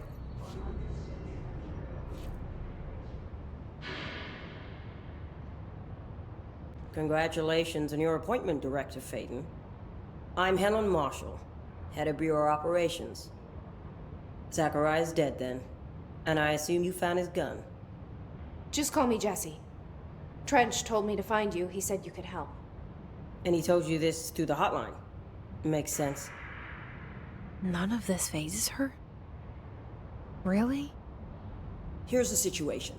S15: Congratulations on your appointment, Director Faden. I'm Helen Marshall, head of Bureau Operations. Zachariah's dead then, and I assume you found his gun.
S7: Just call me Jesse. Trench told me to find you. He said you could help.
S15: And he told you this through the hotline. Makes sense.
S1: None of this phases her? Really?
S15: Here's the situation.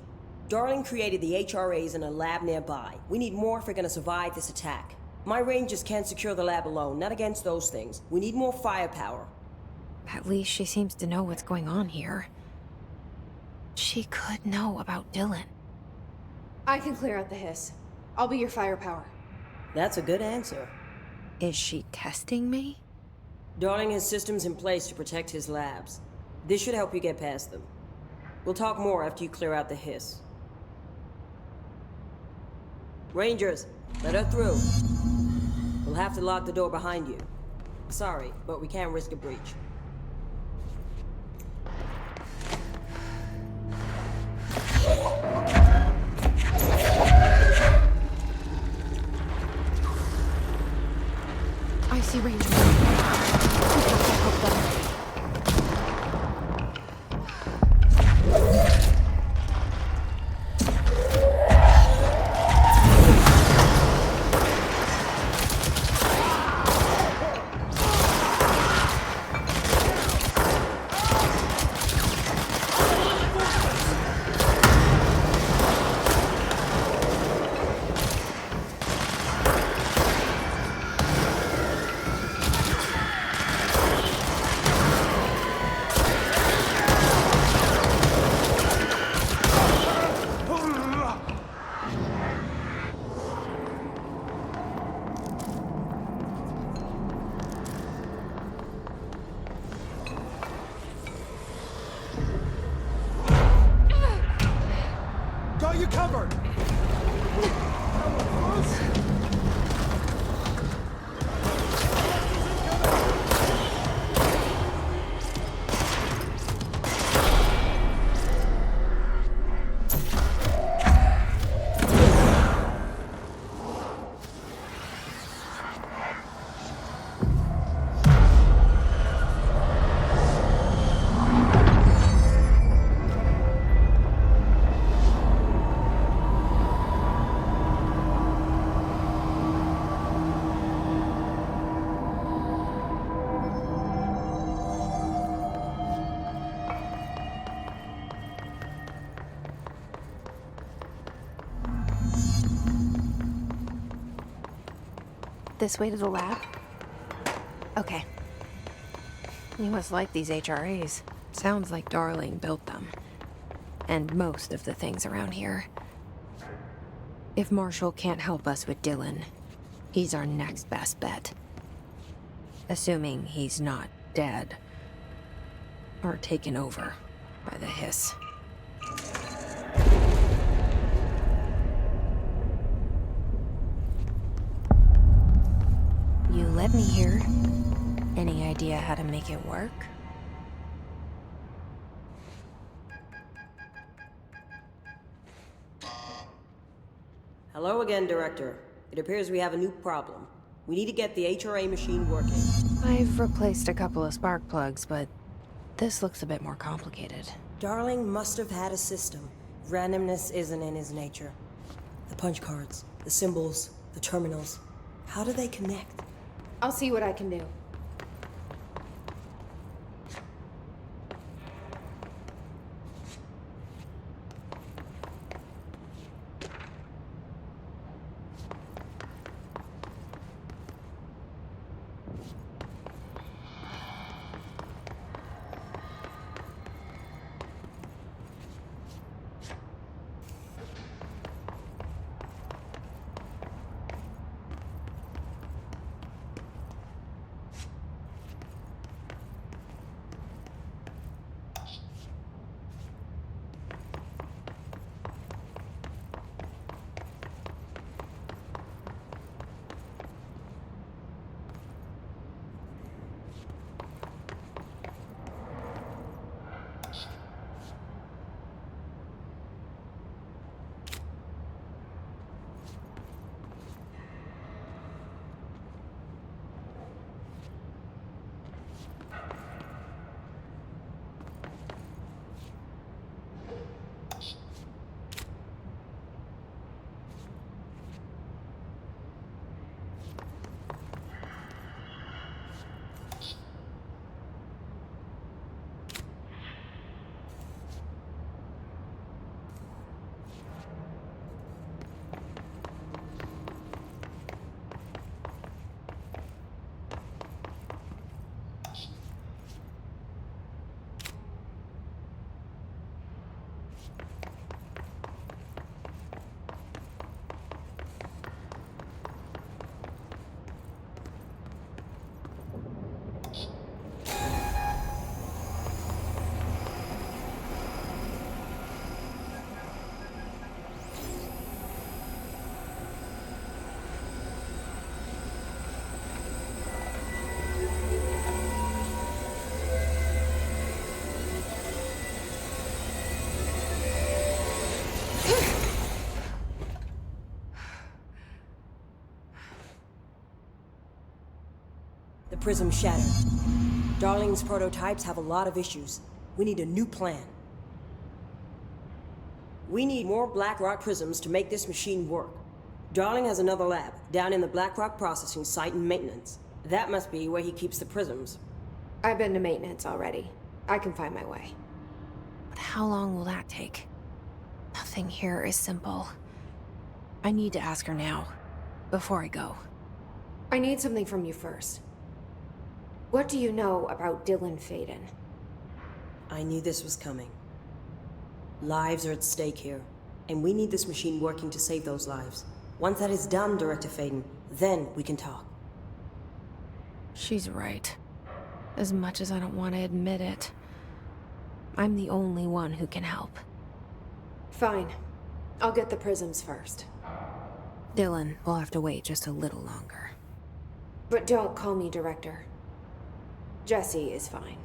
S15: Darling created the HRAs in a lab nearby. We need more if we're gonna survive this attack. My rangers can't secure the lab alone, not against those things. We need more firepower.
S1: At least she seems to know what's going on here. She could know about Dylan.
S7: I can clear out the hiss. I'll be your firepower.
S15: That's a good answer.
S1: Is she testing me?
S15: Darling has systems in place to protect his labs. This should help you get past them. We'll talk more after you clear out the hiss. Rangers, let her through. We'll have to lock the door behind you. Sorry, but we can't risk a breach.
S1: I see Ranger. We have to help them.
S16: you covered!
S1: This way to the lab? Okay. You must like these HRAs. Sounds like Darling built them. And most of the things around here. If Marshall can't help us with Dylan, he's our next best bet. Assuming he's not dead. Or taken over by the Hiss. You let me here. Any idea how to make it work?
S15: Hello again, Director. It appears we have a new problem. We need to get the HRA machine working.
S1: I've replaced a couple of spark plugs, but this looks a bit more complicated.
S15: Darling must have had a system. Randomness isn't in his nature. The punch cards, the symbols, the terminals. How do they connect?
S7: I'll see what I can do.
S15: The prism shattered. Darling's prototypes have a lot of issues. We need a new plan. We need more Blackrock prisms to make this machine work. Darling has another lab, down in the Blackrock processing site and maintenance. That must be where he keeps the prisms.
S7: I've been to maintenance already. I can find my way.
S1: But how long will that take? Nothing here is simple. I need to ask her now, before I go.
S7: I need something from you first. What do you know about Dylan Faden?
S15: I knew this was coming. Lives are at stake here, and we need this machine working to save those lives. Once that is done, Director Faden, then we can talk.
S1: She's right. As much as I don't want to admit it, I'm the only one who can help.
S7: Fine. I'll get the prisms first.
S1: Dylan will have to wait just a little longer.
S7: But don't call me Director. Jesse is fine.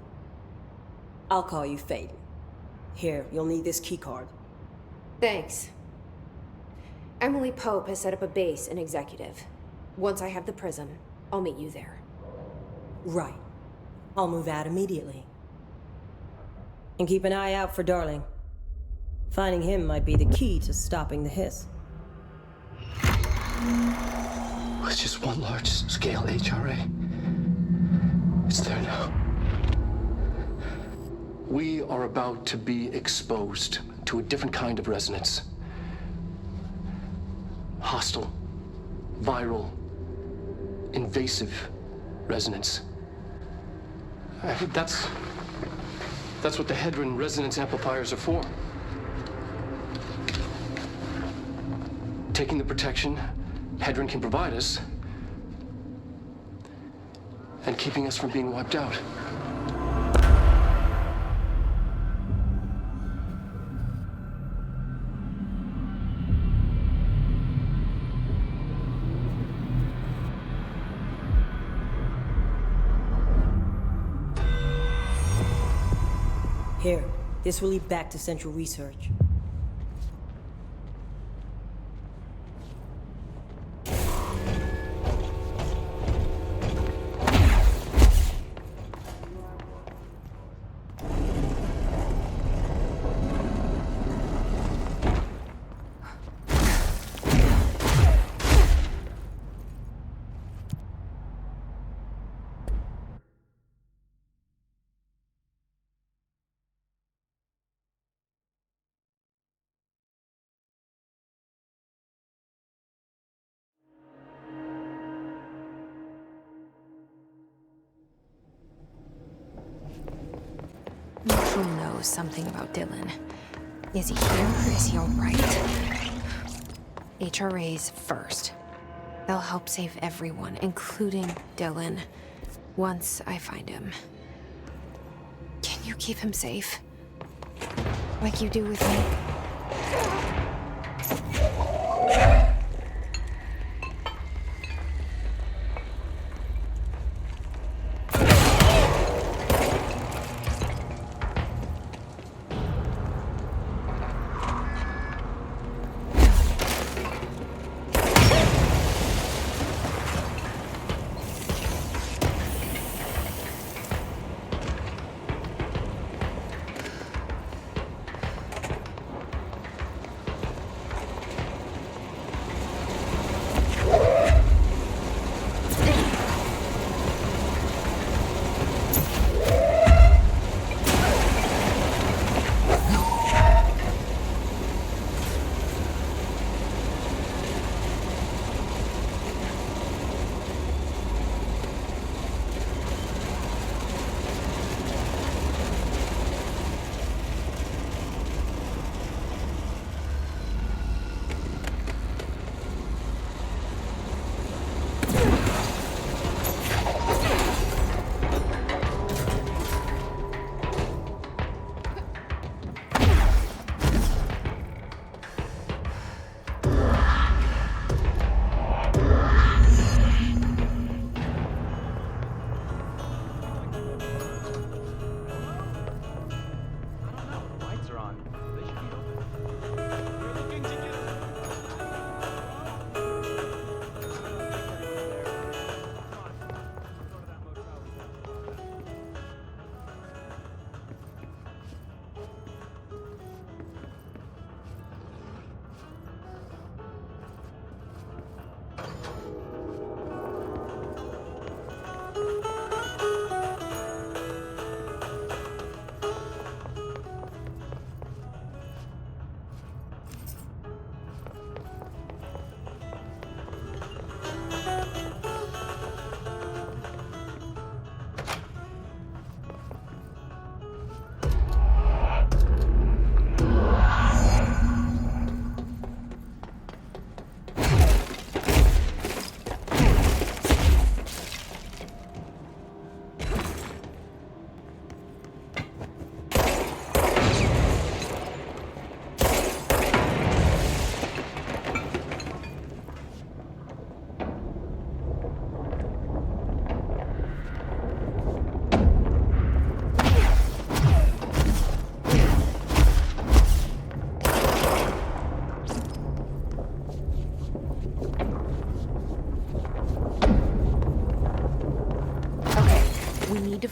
S15: I'll call you Faden. Here, you'll need this keycard.
S7: Thanks. Emily Pope has set up a base in Executive. Once I have the prism, I'll meet you there.
S15: Right. I'll move out immediately. And keep an eye out for Darling. Finding him might be the key to stopping the hiss.
S3: It's just one large-scale HRA. It's there now. We are about to be exposed to a different kind of resonance. Hostile, viral, invasive resonance. That's what the Hedron resonance amplifiers are for. Taking the protection Hedron can provide us, and keeping us from being wiped out.
S15: Here, this will lead back to Central Research.
S1: Marshall knows something about Dylan. Is he here or is he alright? HRAs first. They'll help save everyone, including Dylan, once I find him. Can you keep him safe? Like you do with me?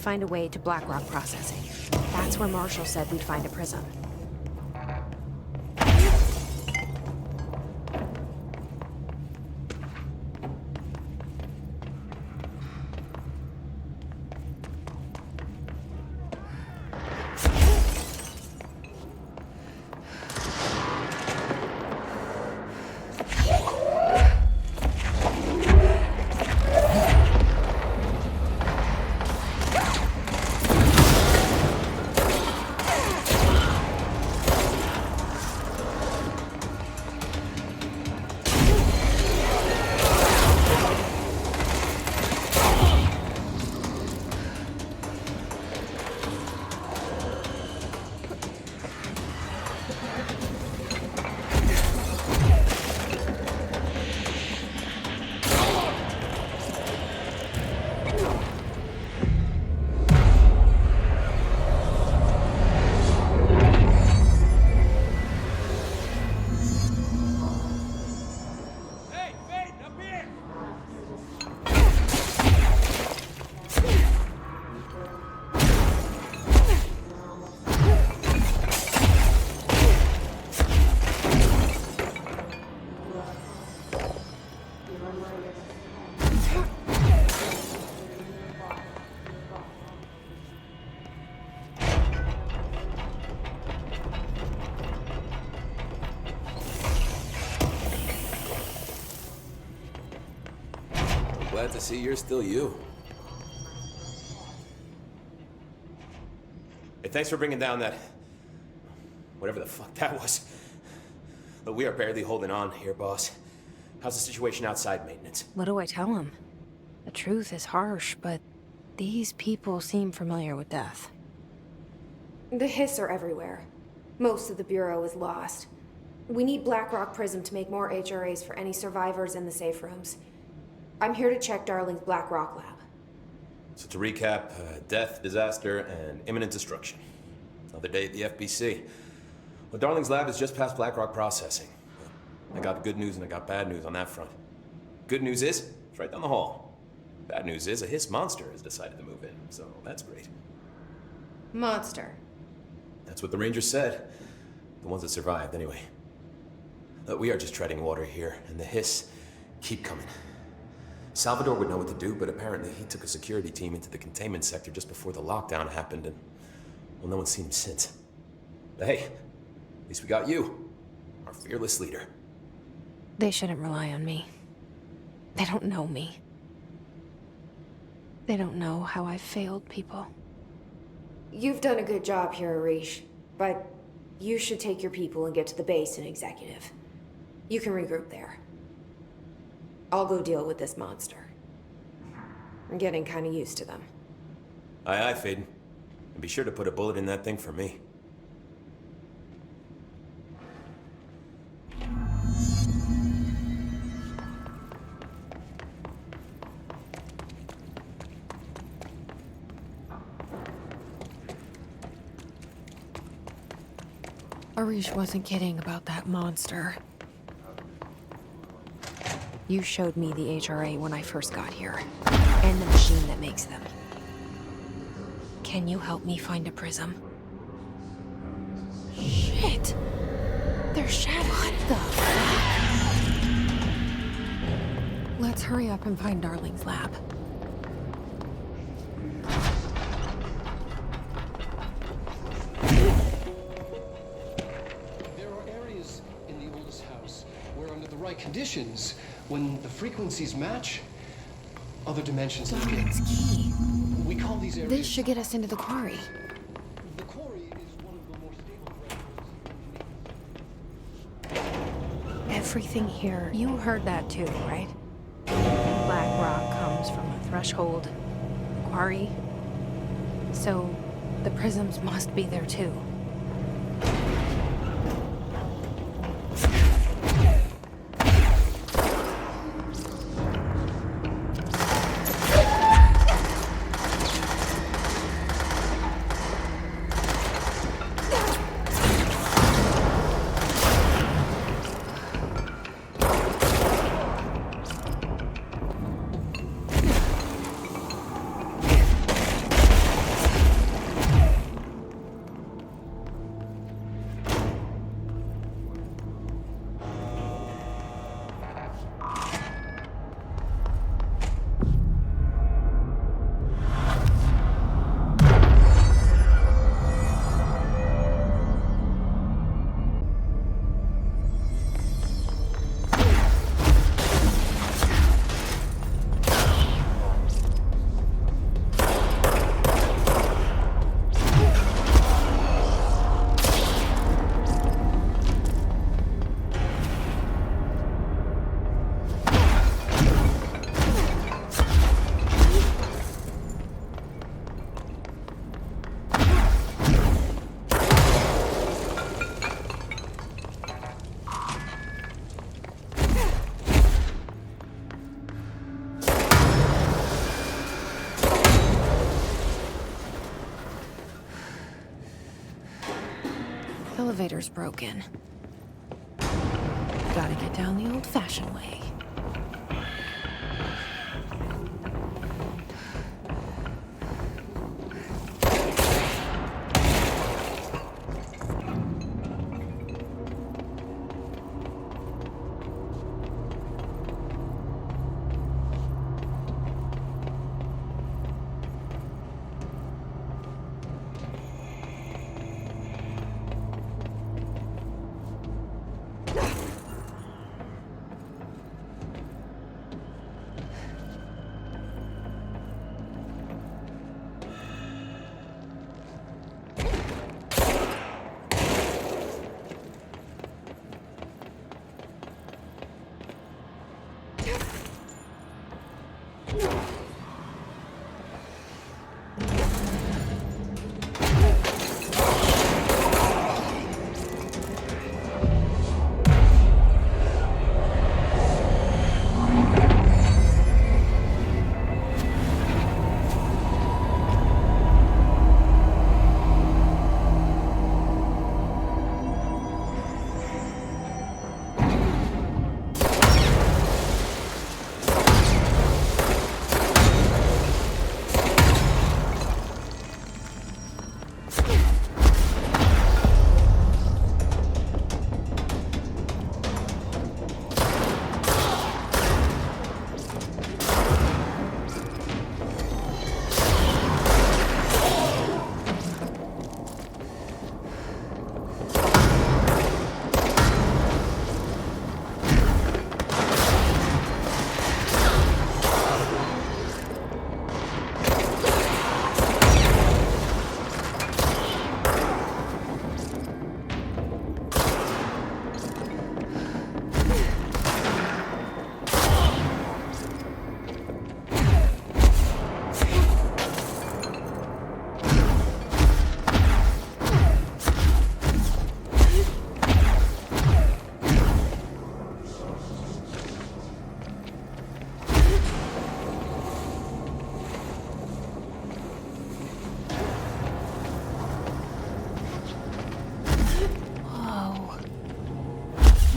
S1: find a way to Blackrock processing. That's where Marshall said we'd find a prism.
S12: Glad to see you're still you. Hey, thanks for bringing down that... whatever the fuck that was. But we are barely holding on here, boss. How's the situation outside maintenance?
S1: What do I tell him? The truth is harsh, but these people seem familiar with death.
S7: The Hiss are everywhere. Most of the Bureau is lost. We need Blackrock Prism to make more HRAs for any survivors in the safe rooms. I'm here to check Darling's Blackrock lab.
S12: So to recap, death, disaster, and imminent destruction. Another day at the FBC. Well, Darling's lab is just past Blackrock processing. I got good news and I got bad news on that front. Good news is, it's right down the hall. Bad news is, a Hiss monster has decided to move in, so that's great.
S7: Monster.
S12: That's what the Rangers said. The ones that survived, anyway. We are just treading water here, and the Hiss keep coming. Salvador would know what to do, but apparently he took a security team into the containment sector just before the lockdown happened, and, well, no one's seen him since. But hey, at least we got you, our fearless leader.
S1: They shouldn't rely on me. They don't know me. They don't know how I've failed people.
S7: You've done a good job here, Arish, but you should take your people and get to the base and executive. You can regroup there. I'll go deal with this monster. I'm getting kind of used to them.
S12: Aye, aye, Faden. And be sure to put a bullet in that thing for me.
S1: Arish wasn't kidding about that monster. You showed me the HRA when I first got here, and the machine that makes them. Can you help me find a prism? Shit! They're shadows. What the fuck? Let's hurry up and find Darling's lab.
S3: There are areas in the oldest house where, under the right conditions, when the frequencies match, other dimensions appear.
S1: Darling's key.
S3: We call these areas...
S1: This should get us into the quarry.
S3: The quarry is one of the more stable reservoirs.
S1: Everything here, you heard that too, right? Black rock comes from a threshold, quarry. So, the prisms must be there too. Elevator's broken. Gotta get down the old-fashioned way.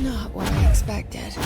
S1: Not what I expected.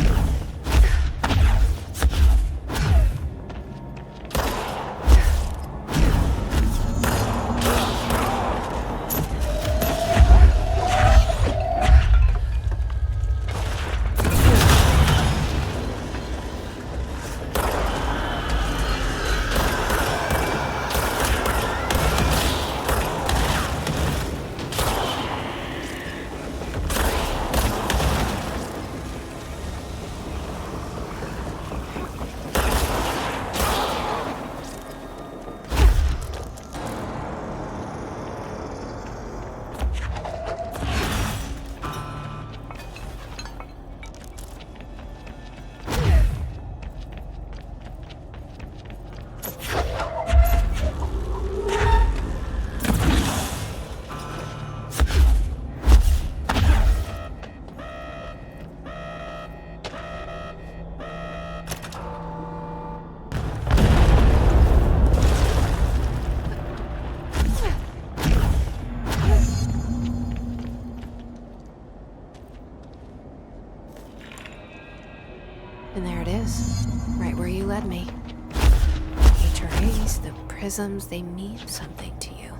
S1: And there it is, right where you led me. HRAs, the prisms, they mean something to you.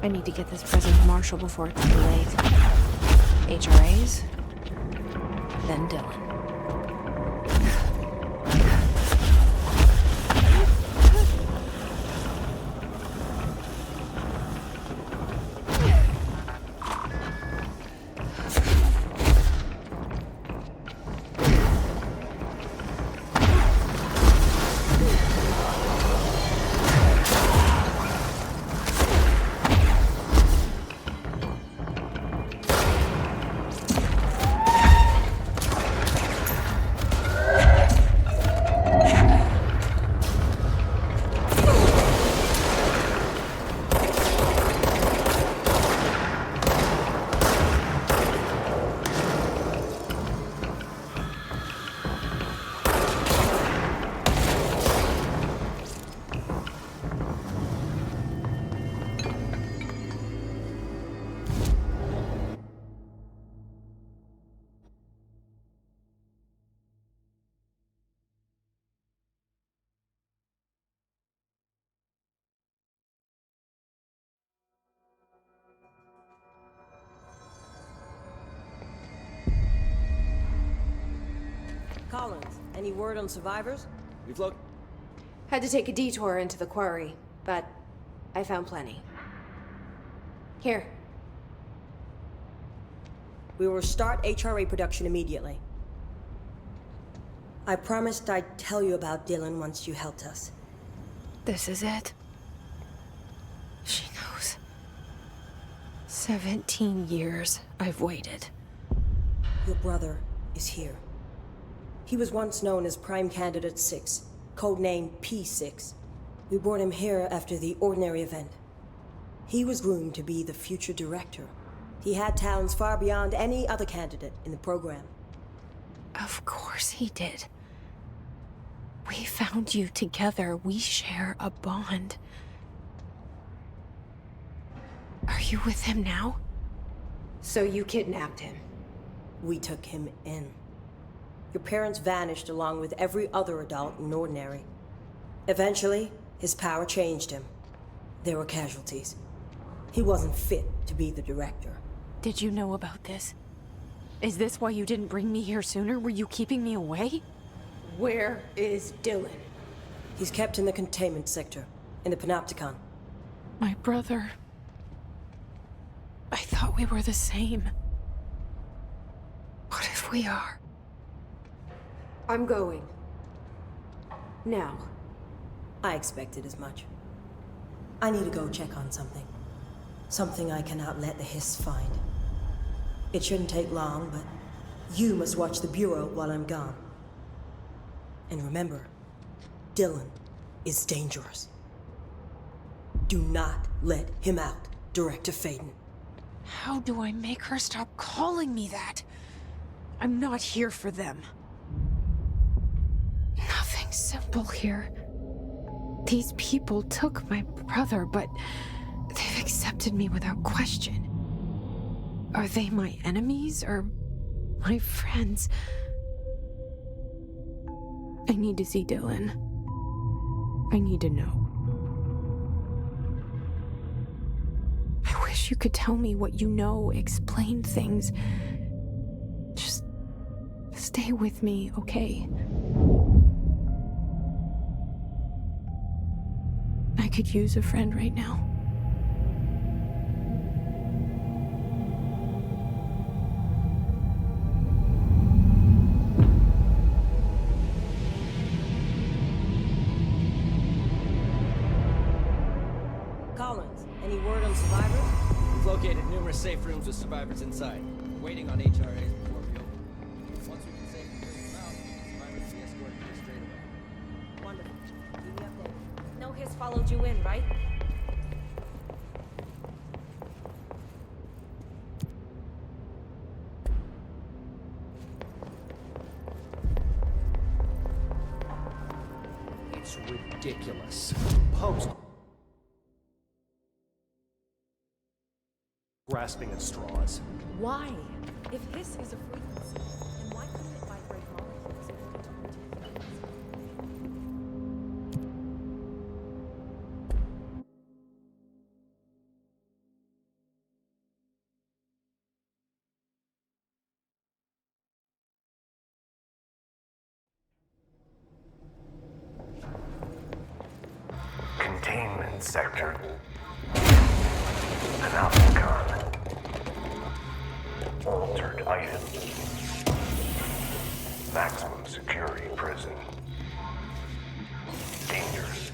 S1: I need to get this prism to Marshall before it's too late. HRAs, then Dylan.
S15: Collins, any word on survivors?
S10: We've looked.
S7: Had to take a detour into the quarry, but I found plenty. Here.
S15: We will start HRA production immediately. I promised I'd tell you about Dylan once you helped us.
S1: This is it. She knows. 17 years I've waited.
S15: Your brother is here. He was once known as Prime Candidate 6, codenamed P6. We brought him here after the Ordinary event. He was groomed to be the future director. He had talents far beyond any other candidate in the program.
S1: Of course he did. We found you together. We share a bond. Are you with him now?
S7: So you kidnapped him?
S15: We took him in. Your parents vanished along with every other adult in Ordinary. Eventually, his power changed him. There were casualties. He wasn't fit to be the director.
S1: Did you know about this? Is this why you didn't bring me here sooner? Were you keeping me away?
S7: Where is Dylan?
S15: He's kept in the containment sector, in the Panopticon.
S1: My brother. I thought we were the same. What if we are?
S7: I'm going. Now.
S15: I expected as much. I need to go check on something. Something I cannot let the Hiss find. It shouldn't take long, but you must watch the Bureau while I'm gone. And remember, Dylan is dangerous. Do not let him out, Director Faden.
S1: How do I make her stop calling me that? I'm not here for them. Nothing simple here. These people took my brother, but they've accepted me without question. Are they my enemies or my friends? I need to see Dylan. I need to know. I wish you could tell me what you know, explain things. Just stay with me, okay? I could use a friend right now.
S15: Collins, any word on survivors?
S10: We've located numerous safe rooms with survivors inside. We're waiting on HRAs before we open. Once we can safely bring them out, survivors will be escorted here straight away.
S15: Wonderful. Keep me updated.
S11: No Hiss followed you in, right?
S16: It's ridiculous. Post. Grasping at straws.
S11: Why? If Hiss is a frequency, then why couldn't it vibrate molecules in order to articulate itself?
S4: Containment sector. Panopticon. Altered items. Maximum security prison. Dangerous.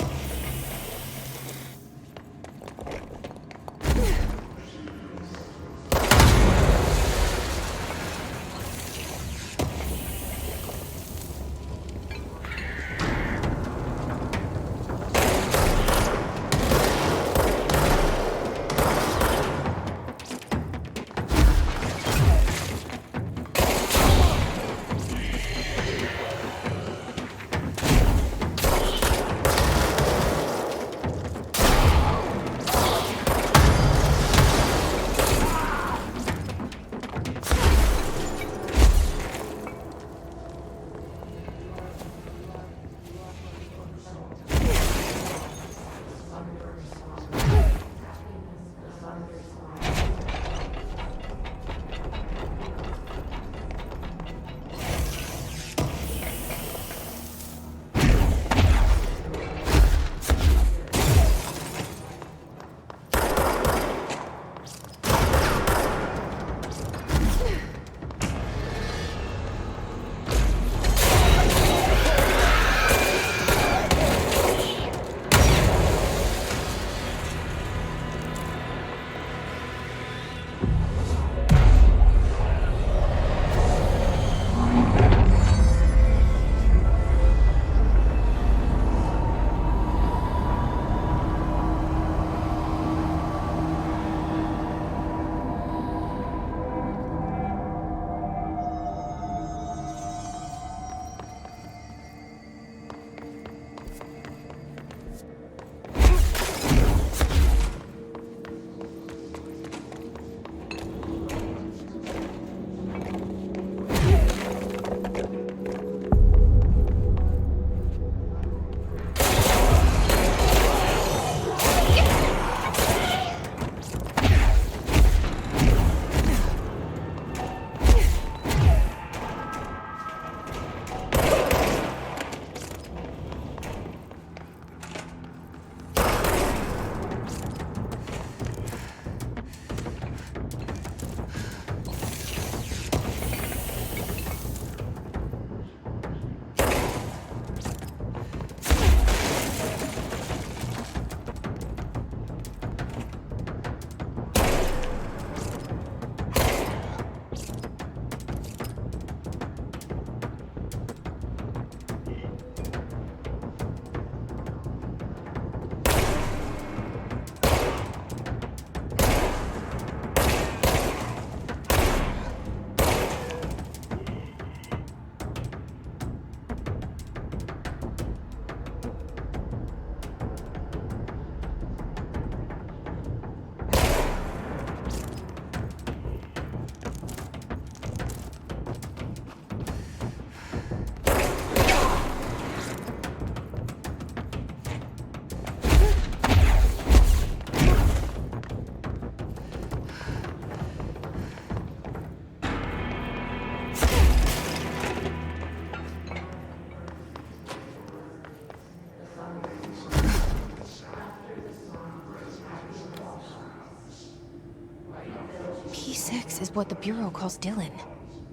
S1: is what the Bureau calls Dylan.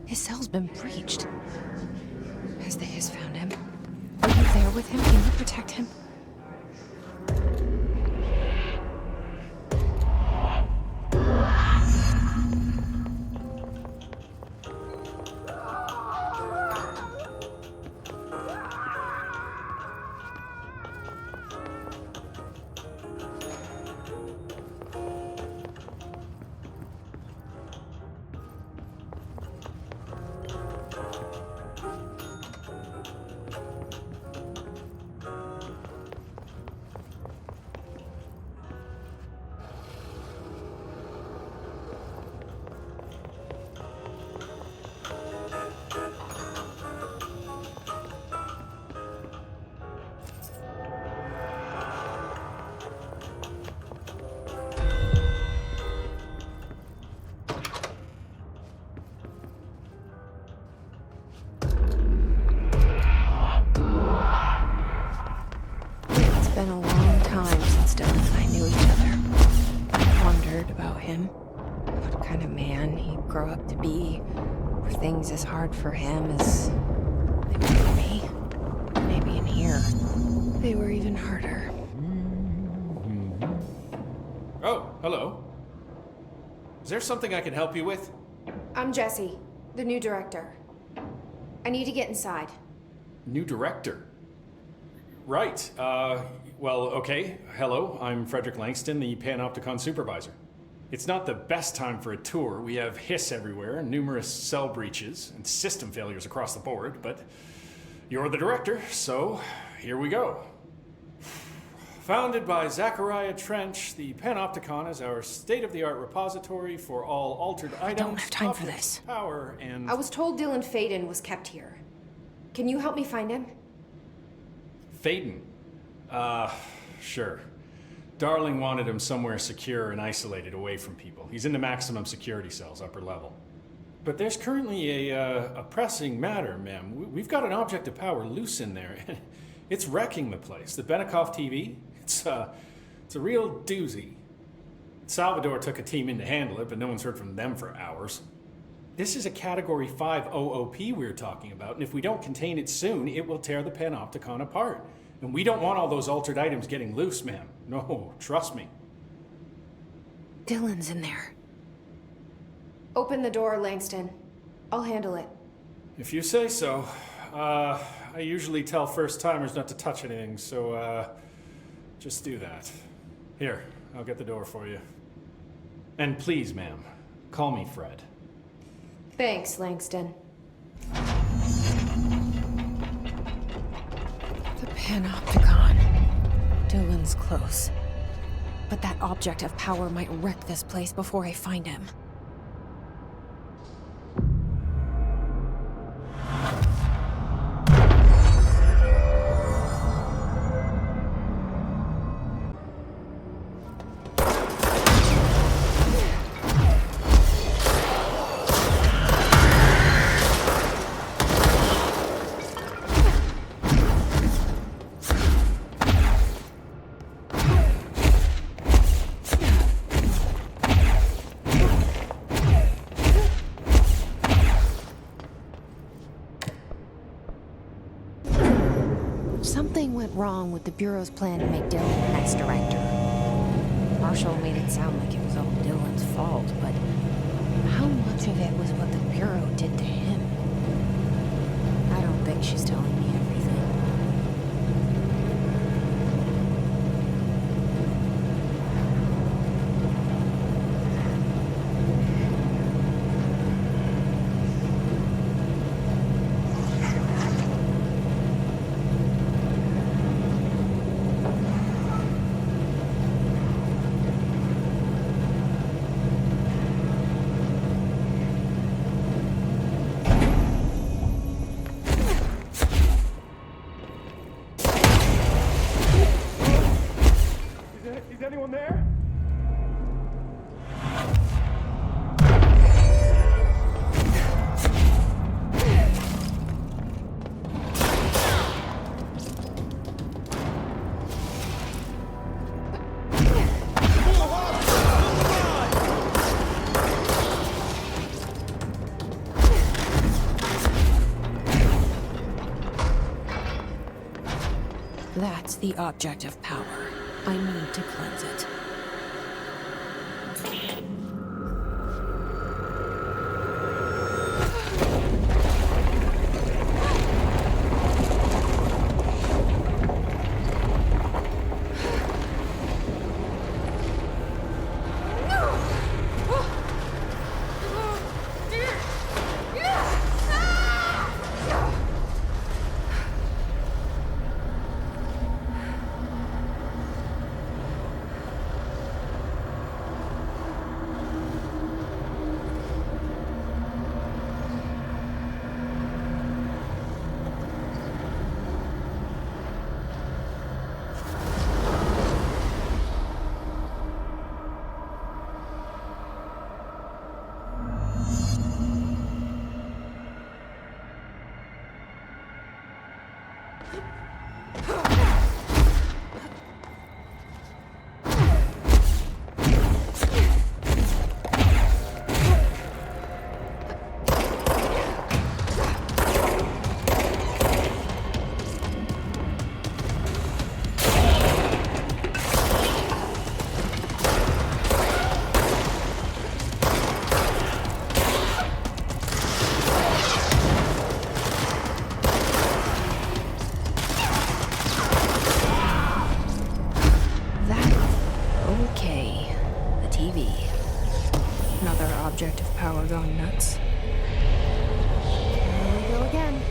S1: His cell's been breached. Has the Hiss found him? Are you there with him? Can you protect him? It's been a long time since Dylan and I knew each other. I wondered about him. What kind of man he'd grow up to be. Were things as hard for him as they were for me? Maybe in here, they were even harder.
S17: Oh, hello. Is there something I can help you with?
S7: I'm Jesse, the new director. I need to get inside.
S17: New director? Right. Well, okay. Hello, I'm Frederick Langston, the Panopticon supervisor. It's not the best time for a tour. We have Hiss everywhere, numerous cell breaches, and system failures across the board, but you're the director, so here we go. Founded by Zachariah Trench, the Panopticon is our state-of-the-art repository for all altered items.
S1: I don't have time for
S17: objects,
S1: this.
S17: Power and...
S7: I was told Dylan Faden was kept here. Can you help me find him?
S17: Faden? Sure. Darling wanted him somewhere secure and isolated away from people. He's in the maximum security cells, upper level. But there's currently a pressing matter, ma'am. We've got an object of power loose in there. It's wrecking the place. The Benikoff TV, it's a real doozy. Salvador took a team in to handle it, but no one's heard from them for hours. This is a Category 5 OOP we're talking about, and if we don't contain it soon, it will tear the Panopticon apart. And we don't want all those altered items getting loose, ma'am. No, trust me.
S1: Dylan's in there.
S7: Open the door, Langston. I'll handle it.
S17: If you say so. I usually tell first-timers not to touch anything, so, just do that. Here, I'll get the door for you. And please, ma'am, call me Fred.
S7: Thanks, Langston.
S1: The Panopticon. Dylan's close. But that object of power might wreck this place before I find him. Something went wrong with the Bureau's plan to make Dylan the next director. Marshall made it sound like it was all Dylan's fault, but how much of it was what the Bureau did to him? I don't think she's telling me everything. That's the object of power. I need to cleanse it. Object of power gone nuts.
S7: Here we go again.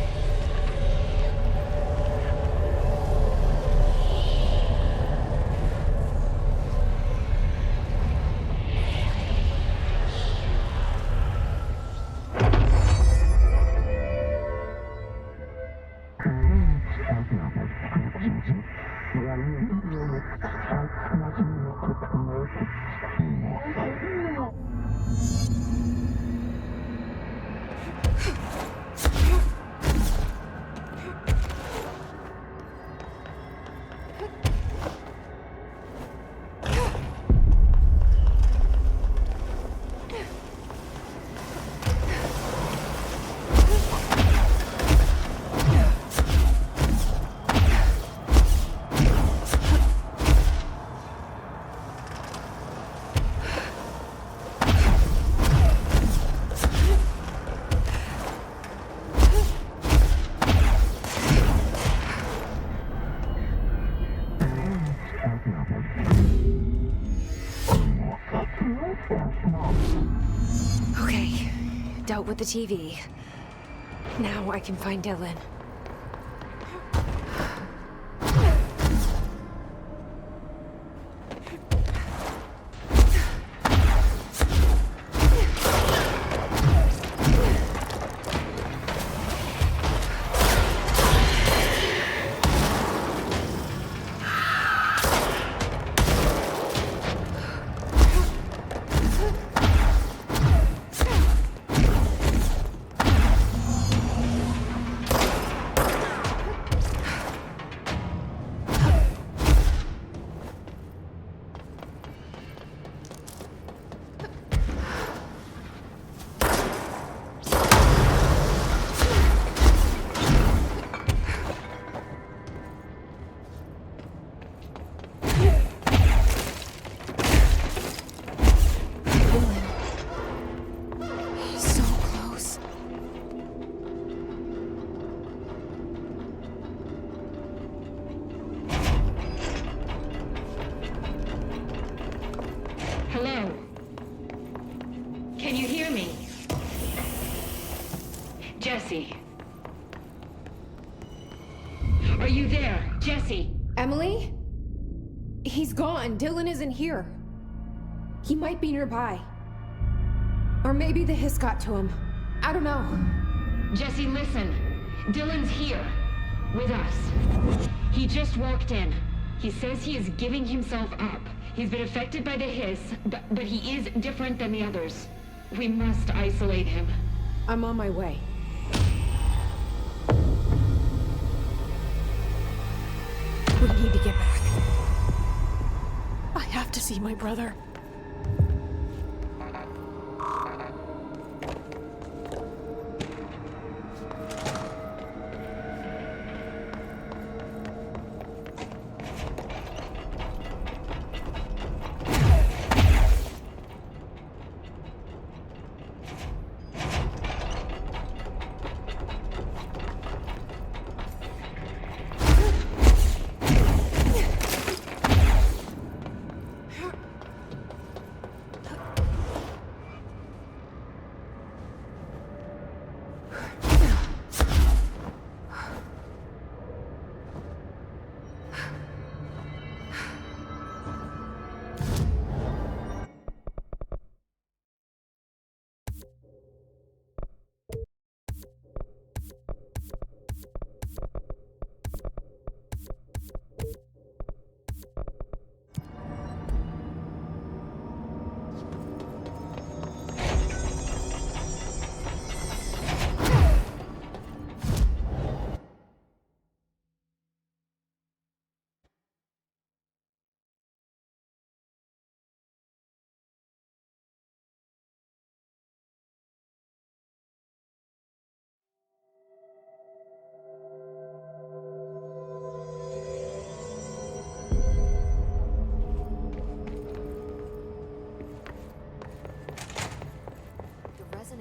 S7: Okay, dealt with the TV. Now I can find Dylan.
S5: Hello? Can you hear me? Jesse? Are you there? Jesse?
S7: Emily? He's gone. Dylan isn't here. He might be nearby. Or maybe the hiss got to him. I don't know.
S5: Jesse, listen. Dylan's here. With us. He just walked in. He says he is giving himself up. He's been affected by the hiss, but he is different than the others. We must isolate him.
S7: I'm on my way. We need to get back.
S11: I have to see my brother.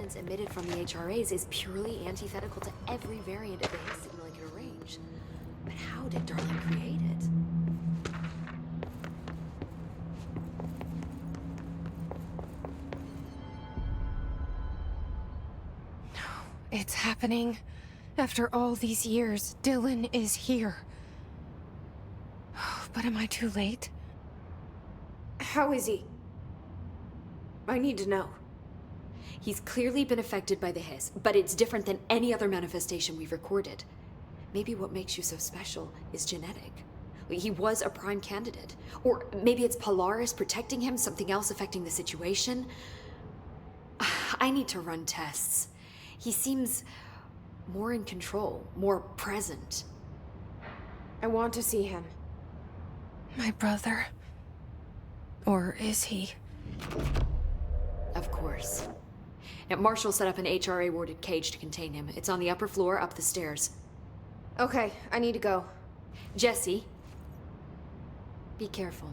S6: frequency emitted from the HRAs is purely antithetical to every variant of the Higgs signal I could arrange. But how did Darling create it?
S1: It's happening. After all these years, Dylan is here. But am I too late?
S7: How is he? I need to know.
S6: He's clearly been affected by the Hiss, but it's different than any other manifestation we've recorded. Maybe what makes you so special is genetic. He was a prime candidate. Or maybe it's Polaris protecting him, something else affecting the situation. I need to run tests. He seems more in control, more present.
S7: I want to see him.
S1: My brother? Or is he?
S6: Of course. Now, Marshall set up an HRA-warded cage to contain him. It's on the upper floor, up the stairs.
S7: Okay, I need to go.
S6: Jesse, be careful.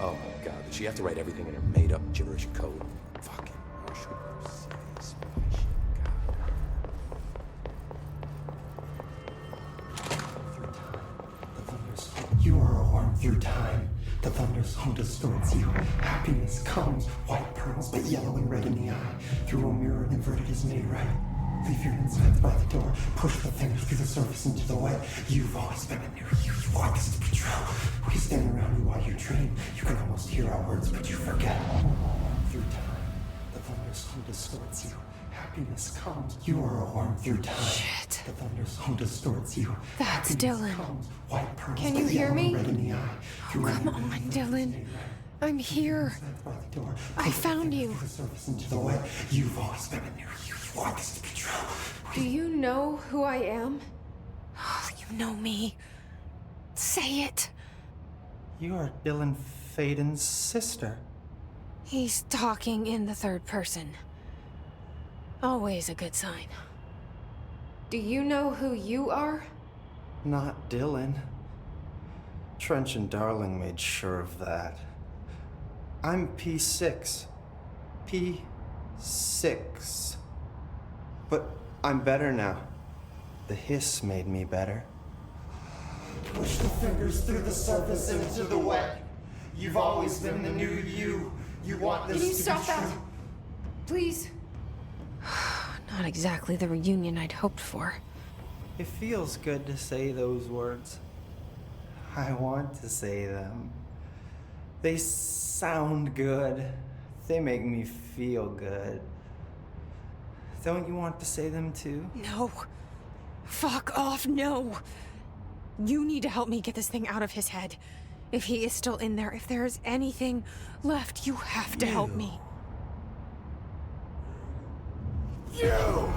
S12: Oh my god, did she have to write everything in her made-up gibberish code? Fucking Marshall Mercedes,
S18: You are a worm through time. The thunder's home distorts you. Happiness comes, white pearls, but yellow and red in the eye. Through a mirror, inverted is made right. Leave your insides by the door. Push the fingers through the surface into the wet. You've always been in there. You want this to be true. We stand around you while you dream. You can almost hear our words, but you forget. Through time, the thunder's home distorts you. Happiness comes. You are a worm through time.
S1: Shit.
S18: The thunder's home distorts you.
S1: That's Dylan.
S18: White pearls,
S1: Can you
S18: but
S1: hear
S18: yellow
S1: me?
S18: and red in the eye.
S1: Oh, come on, Dylan. I'm here. I found you.
S18: The surface into the wet. You've always been in there. You want this to be true.
S7: Do you know who I am?
S1: Oh, you know me. Say it.
S13: You are Dylan Faden's sister.
S1: He's talking in the third person. Always a good sign.
S7: Do you know who you are?
S13: Not Dylan. Trench and Darling made sure of that. I'm P6. P6. But I'm better now. The hiss made me better.
S18: Push the fingers through the surface into the wet. You've always been the new you. You want this
S7: Can you
S18: to
S7: stop
S18: be
S7: that?
S18: true.
S7: Please?
S1: Not exactly the reunion I'd hoped for.
S13: It feels good to say those words. I want to say them. They sound good. They make me feel good. Don't you want to say them too?
S1: No. Fuck off, no. You need to help me get this thing out of his head. If he is still in there, if there is anything left, you have to help me.
S18: You!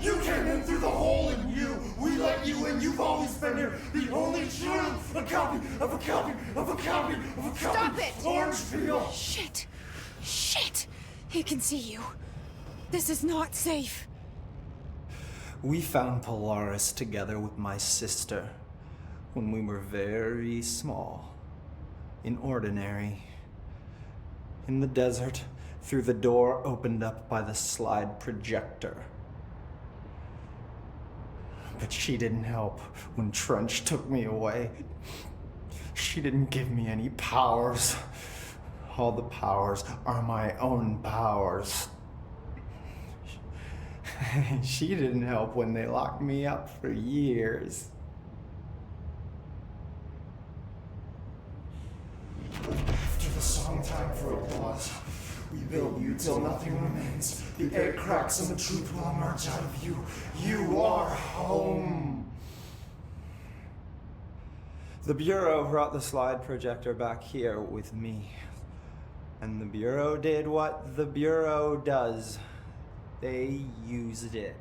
S18: You came in through the hole in you. We let you in. You've always been here. The only true. A copy of a copy of a copy of a copy.
S1: Stop it!
S18: Orange peel.
S1: Shit. Shit. He can see you. This is not safe.
S13: We found Polaris together with my sister when we were very small, in Ordinary, in the desert, through the door opened up by the slide projector. But she didn't help when Trench took me away. She didn't give me any powers. All the powers are my own powers. She didn't help when they locked me up for years.
S18: After the song time for applause, we build you till nothing remains. The air cracks and the truth will emerge out of you. You are home.
S13: The Bureau brought the slide projector back here with me. And the Bureau did what the Bureau does. They used it.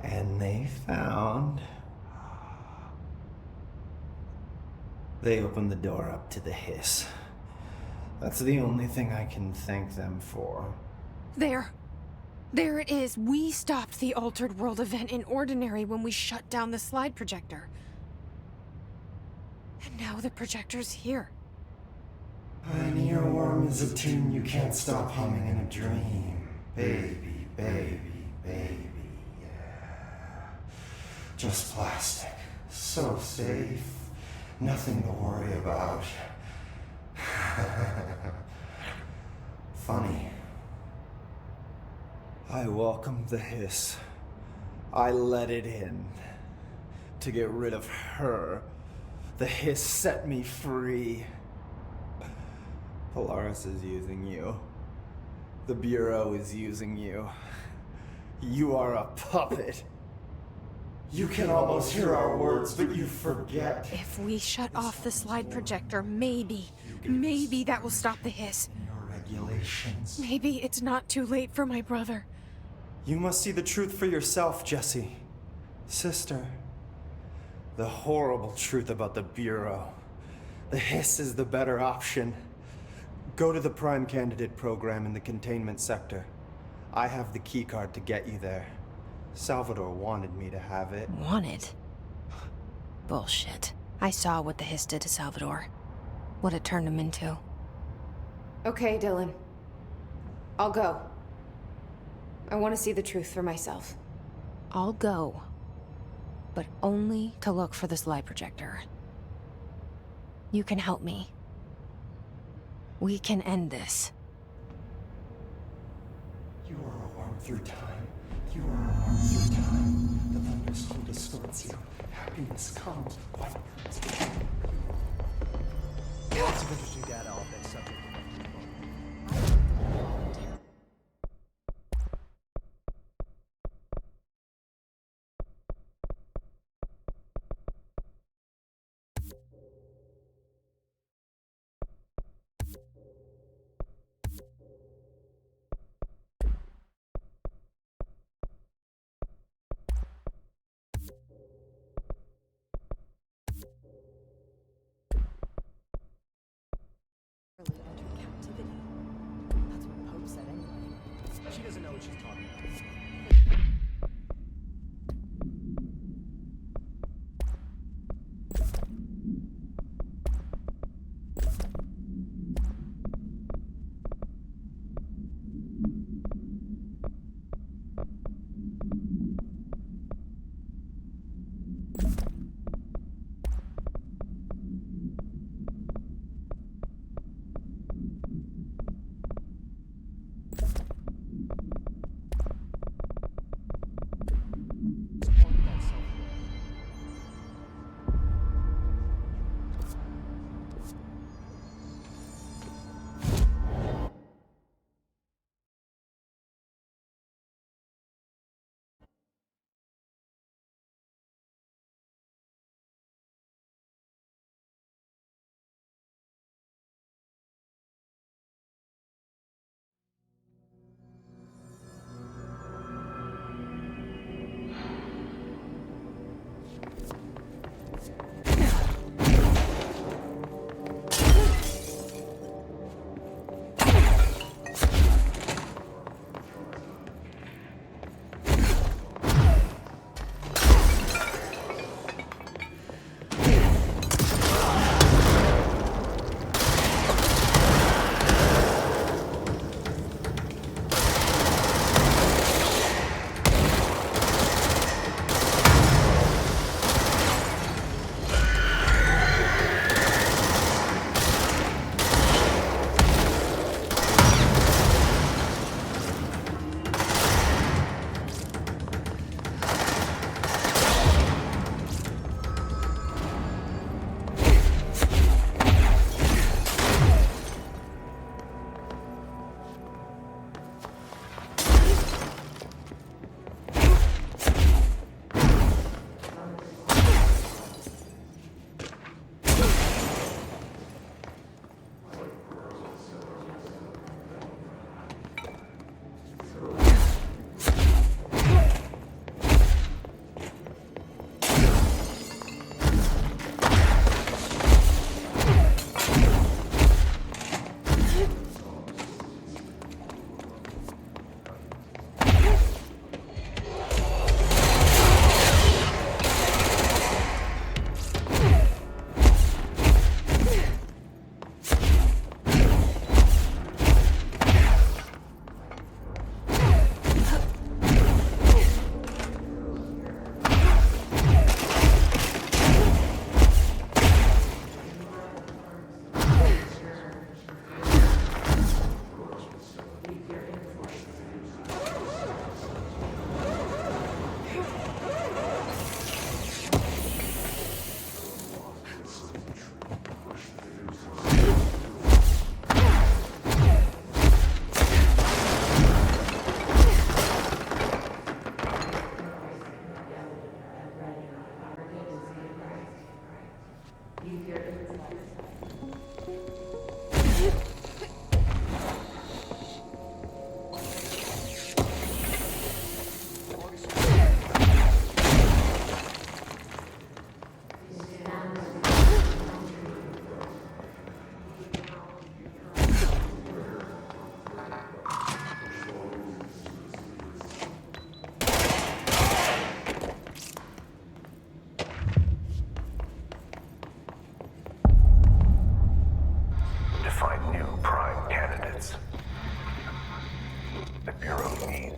S13: And they found... They opened the door up to the hiss. That's the only thing I can thank them for.
S1: There.
S7: There it is. We stopped the Altered World event in Ordinary when we shut down the slide projector. And now the projector's here.
S18: An earworm is a tune you can't stop humming in a dream. Baby, baby, baby, yeah. Just plastic. So safe. Nothing to worry about. Funny.
S13: I welcomed the hiss. I let it in. To get rid of her. The hiss set me free. Polaris is using you. The Bureau is using you. You are a puppet.
S18: You can almost hear our words, but you forget.
S7: If we shut off the slide projector, maybe that will stop the hiss.
S18: Your regulations.
S7: Maybe it's not too late for my brother.
S13: You must see the truth for yourself, Jesse. Sister. The horrible truth about the Bureau. The hiss is the better option. Go to the Prime Candidate program in the containment sector. I have the keycard to get you there. Salvador wanted me to have it.
S1: Wanted? Bullshit. I saw what the hiss did to Salvador. What it turned him into.
S7: Okay, Dylan. I'll go. I want to see the truth for myself.
S1: I'll go. But only to look for the slide projector. You can help me. We can end this.
S18: You are a worm through time. You are a worm through time. The thunderstorm distorts you. Happiness comes. White
S16: Lots of interesting data on this subject.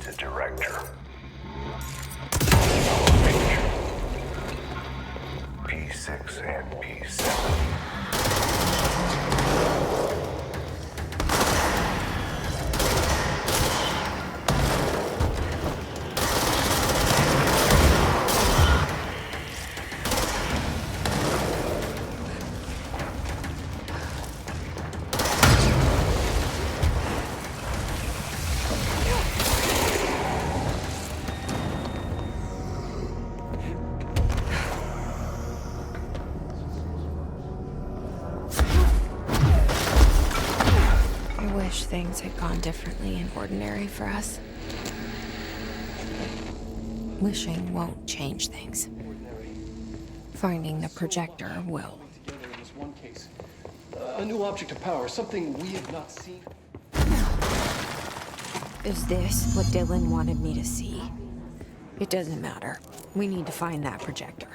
S4: needs a director. P6 and P7.
S1: I wish things had gone differently in Ordinary for us. Wishing won't change things. Finding the projector will.
S3: Together in this one case. A new object of power, something we have not seen.
S1: Is this what Dylan wanted me to see? It doesn't matter. We need to find that projector.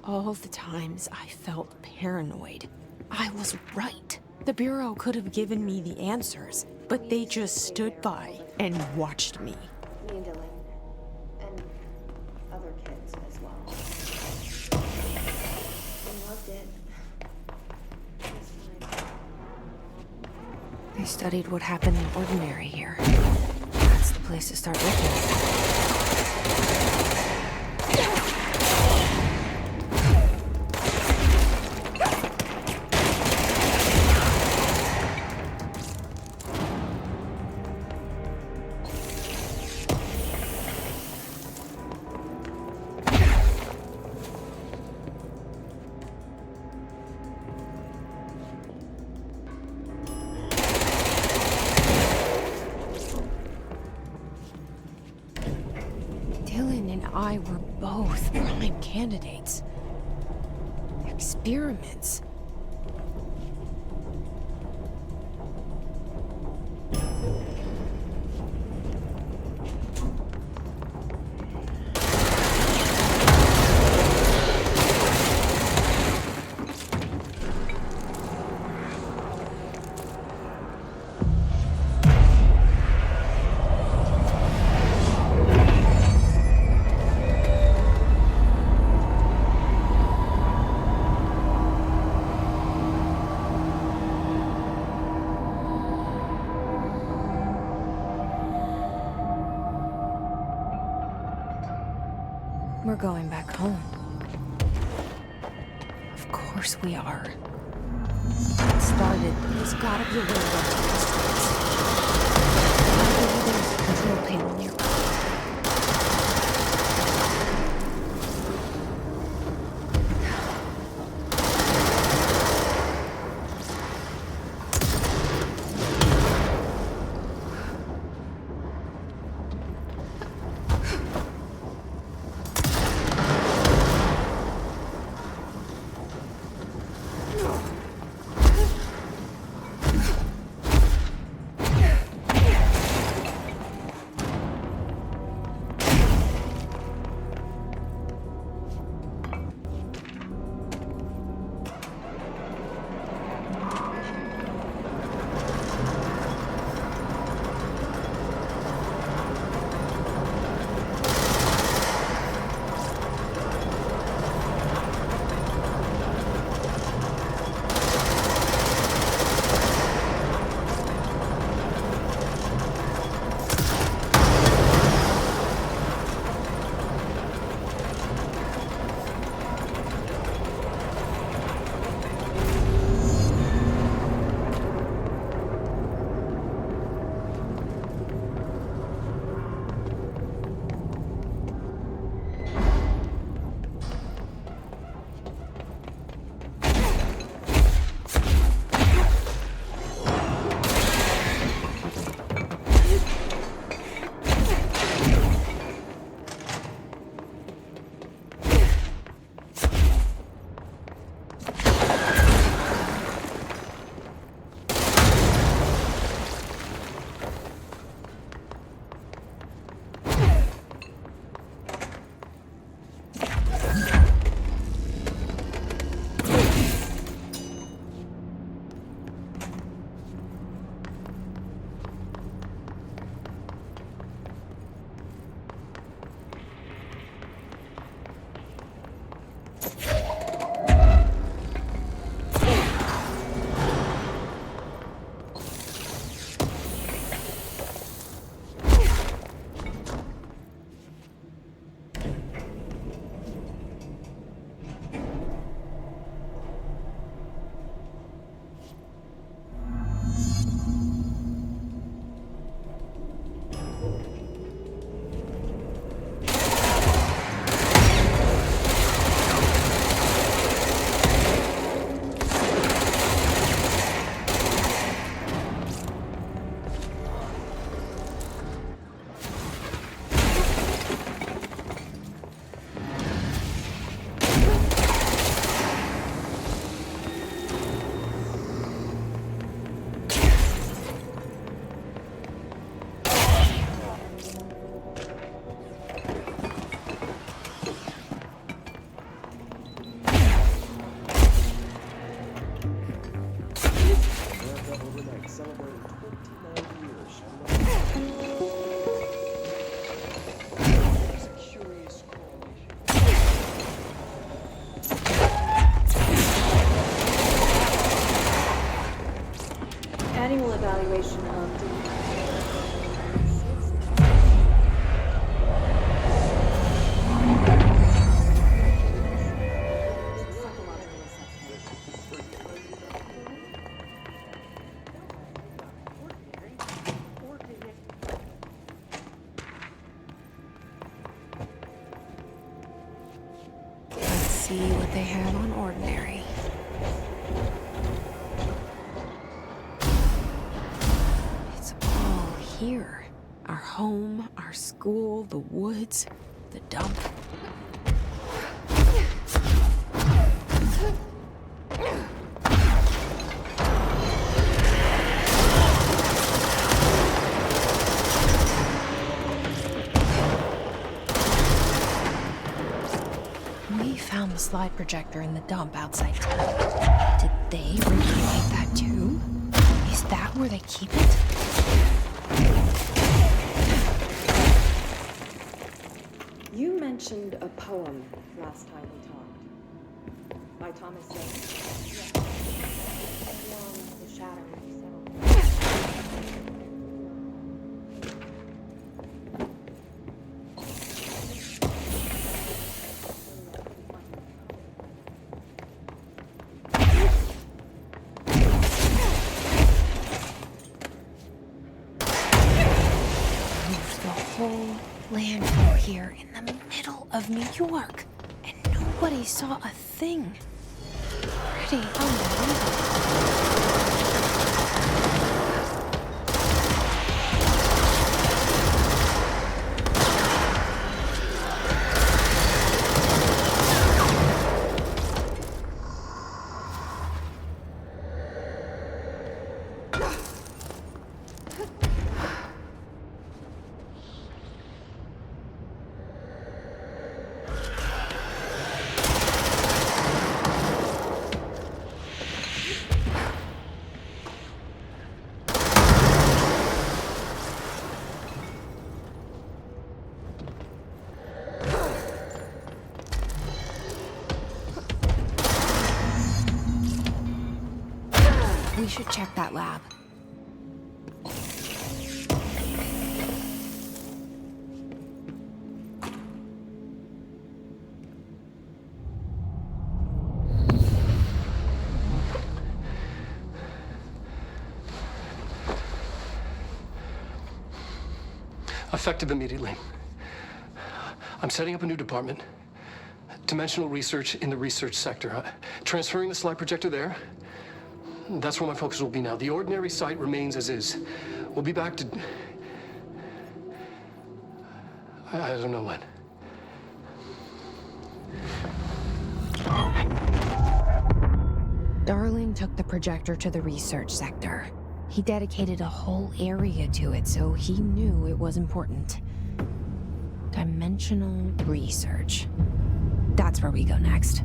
S1: All the times I felt paranoid, I was right. The Bureau could have given me the answers, but they just stood by and watched me.
S7: Me and Dylan. And other kids as well. They loved it. It was fine.
S1: They studied what happened in Ordinary here. That's the place to start looking. Dylan and I were both prime candidates. Experiments. We're going back home. Of course we are. It started, there's gotta be a way to get to this place. Maybe there's a control panel nearby.
S8: celebrating 29 years. It's a curious correlation.
S11: Annual evaluation of
S1: See what they have on Ordinary. It's all here. Our home, our school, the woods, the dump. We found the slide projector in the dump outside town. Did they recreate that too? Is that where they keep it?
S11: You mentioned a poem last time we talked. By Thomas Sowell. Beyond the shadow of
S1: whole landfill here in the middle of New York, and nobody saw a thing. Pretty unbelievable. We should check that lab.
S3: Effective immediately. I'm setting up a new department. Dimensional research in the research sector. Transferring the slide projector there. That's where my focus will be now. The Ordinary site remains as is. We'll be back to... I don't know when.
S1: Darling took the projector to the research sector. He dedicated a whole area to it, so he knew it was important. Dimensional research. That's where we go next.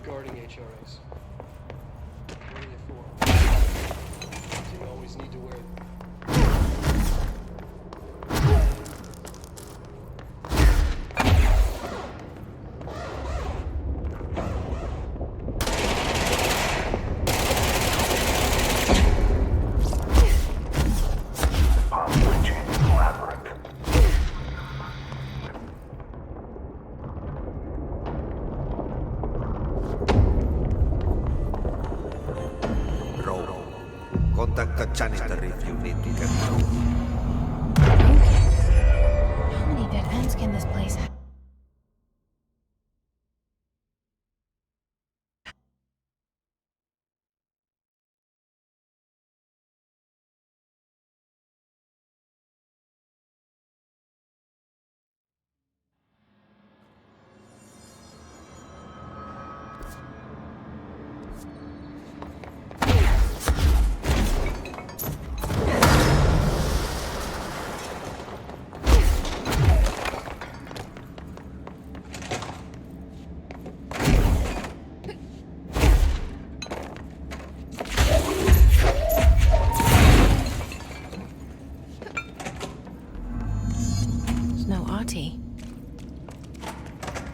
S3: regarding HRAs. What are they for? Do you always need to wear
S14: Contact the janitor if you need to get through.
S1: How many dead ends can this place have?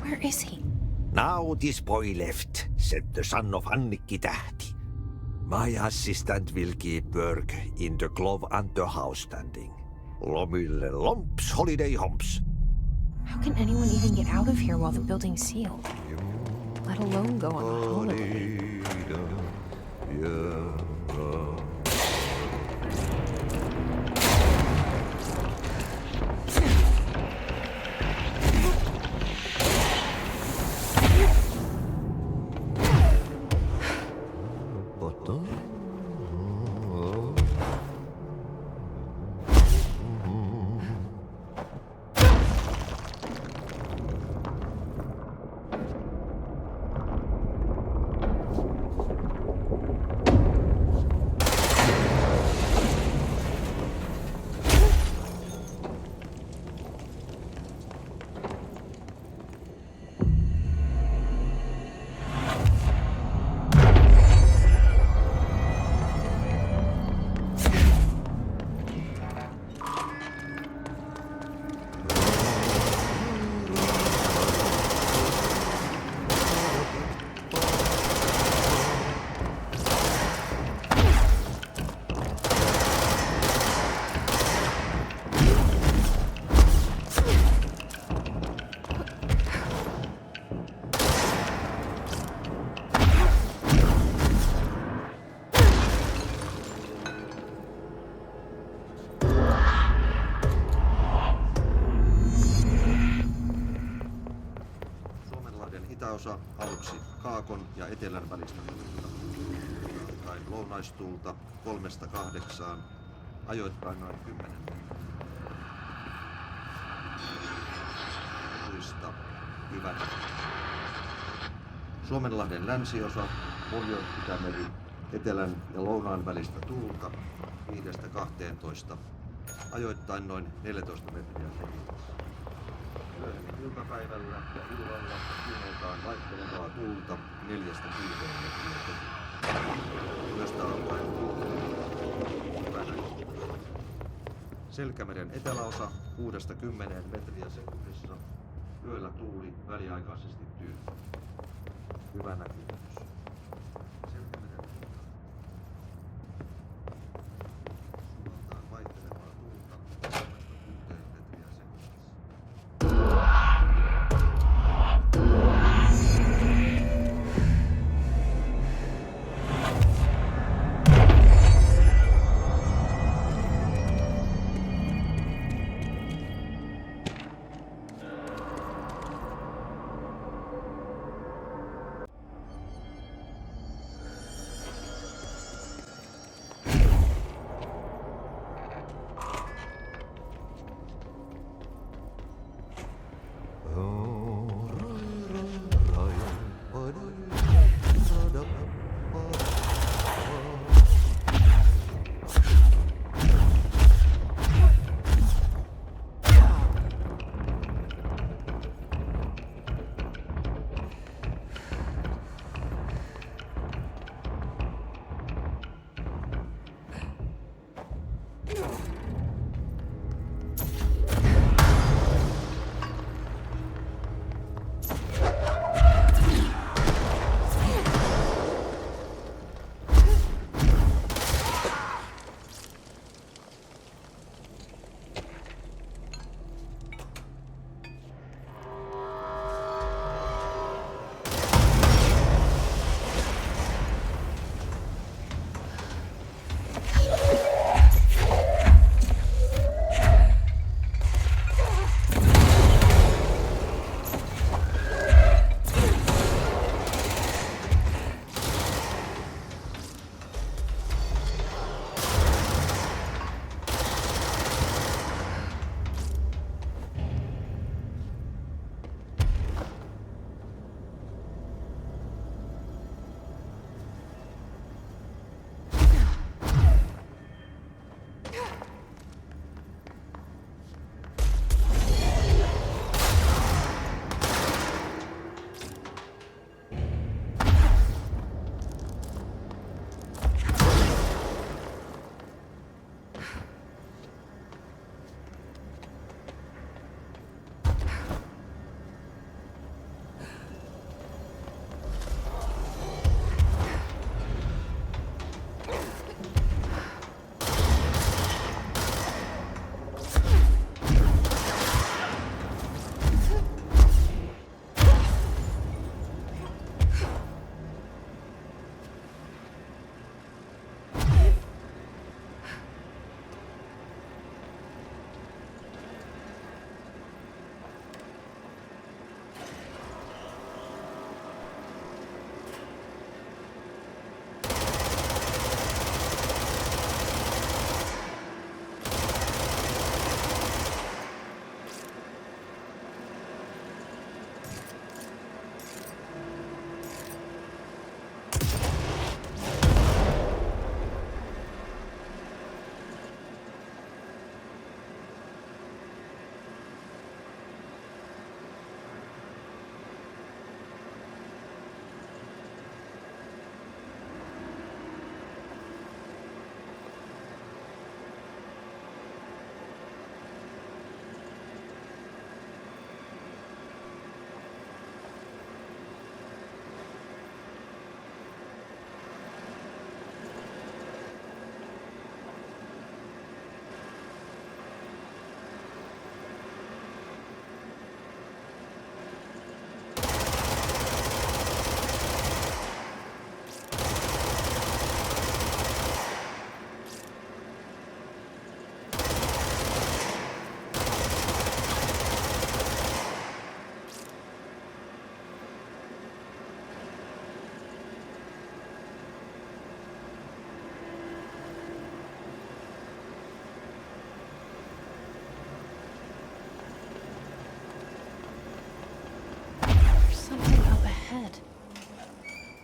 S1: Where is he?
S14: Now this boy left, said the son of Annikki Tähti. My assistant will keep work in the glove and the house standing. Lomille lomps, holiday humps.
S1: How can anyone even get out of here while the building's sealed? Let alone go on a holiday.
S19: Itäosa aluksi Kaakon ja Etelän välistä tuulta. Alkaen lounaistuulta 3–8, ajoittain noin 10 tuista hyvänä. Suomenlahden länsiosa, Pohjois-Itämeri, Etelän ja lounaan välistä tuulta 5–12, ajoittain noin 14 metriä sekunnissa. Iltapäivällä ja illalla suunnaltaan vaihtelevaa tuulta 4–6 metriä sekunnissa. Yöstä alkaen tuulta hyvänä. Selkämeren eteläosa 6–10 metriä sekunnissa. Yöllä tuuli väliaikaisesti tyyntä. Hyvä näkyvyys. Selkämeren suunnaltaan vaihtelevaa tuulta 3–6 metriä sekunnissa.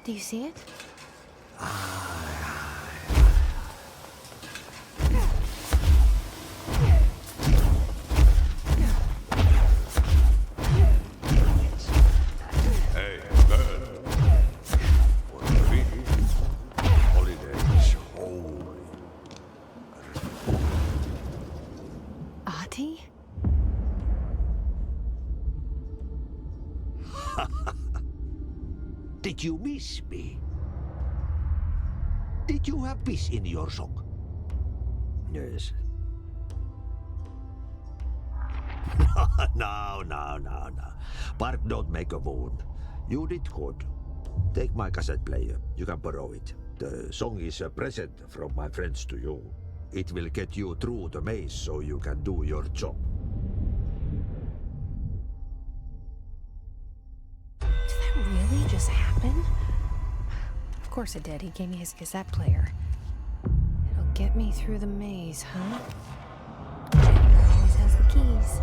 S1: Do you see it?
S2: Hey, man. For me, holidays home.
S1: Ahti?
S14: Did you miss me? Did you have peace in your song? Yes. No. Bark don't make a wound. You did good. Take my cassette player. You can borrow it. The song is a present from my friends to you. It will get you through the maze so you can do your job.
S1: Did that really just happen? Of course it did. He gave me his cassette player. It'll get me through the maze, huh? Jennifer always has the keys.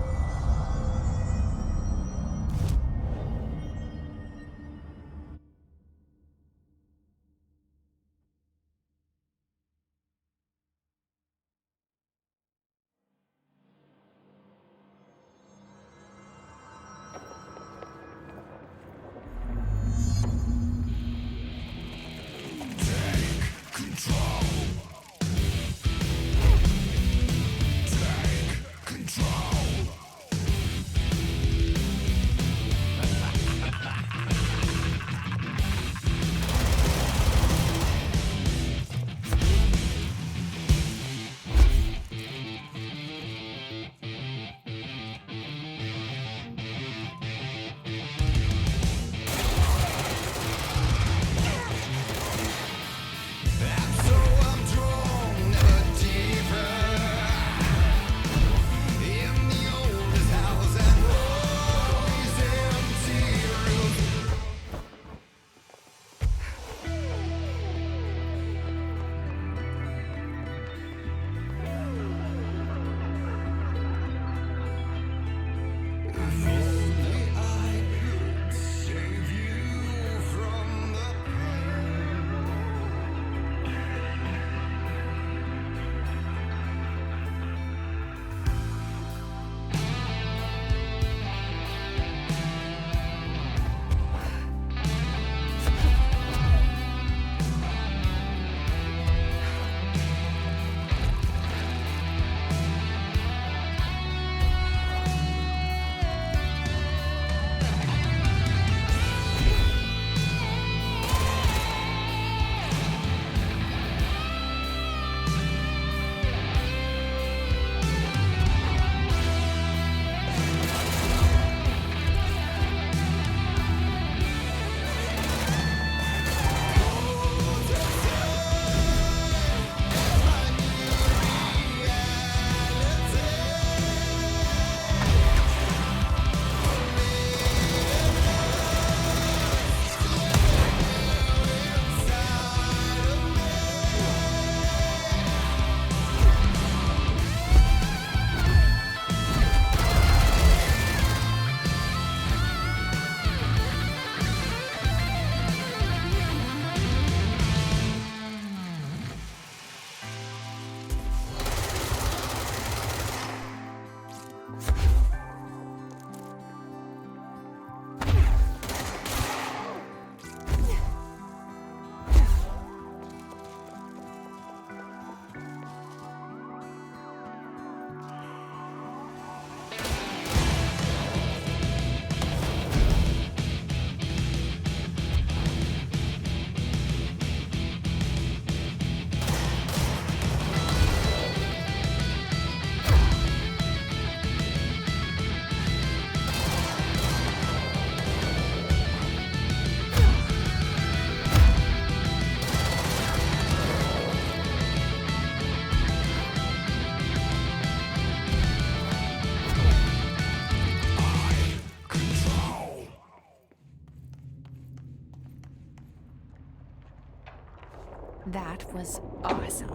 S1: That was awesome.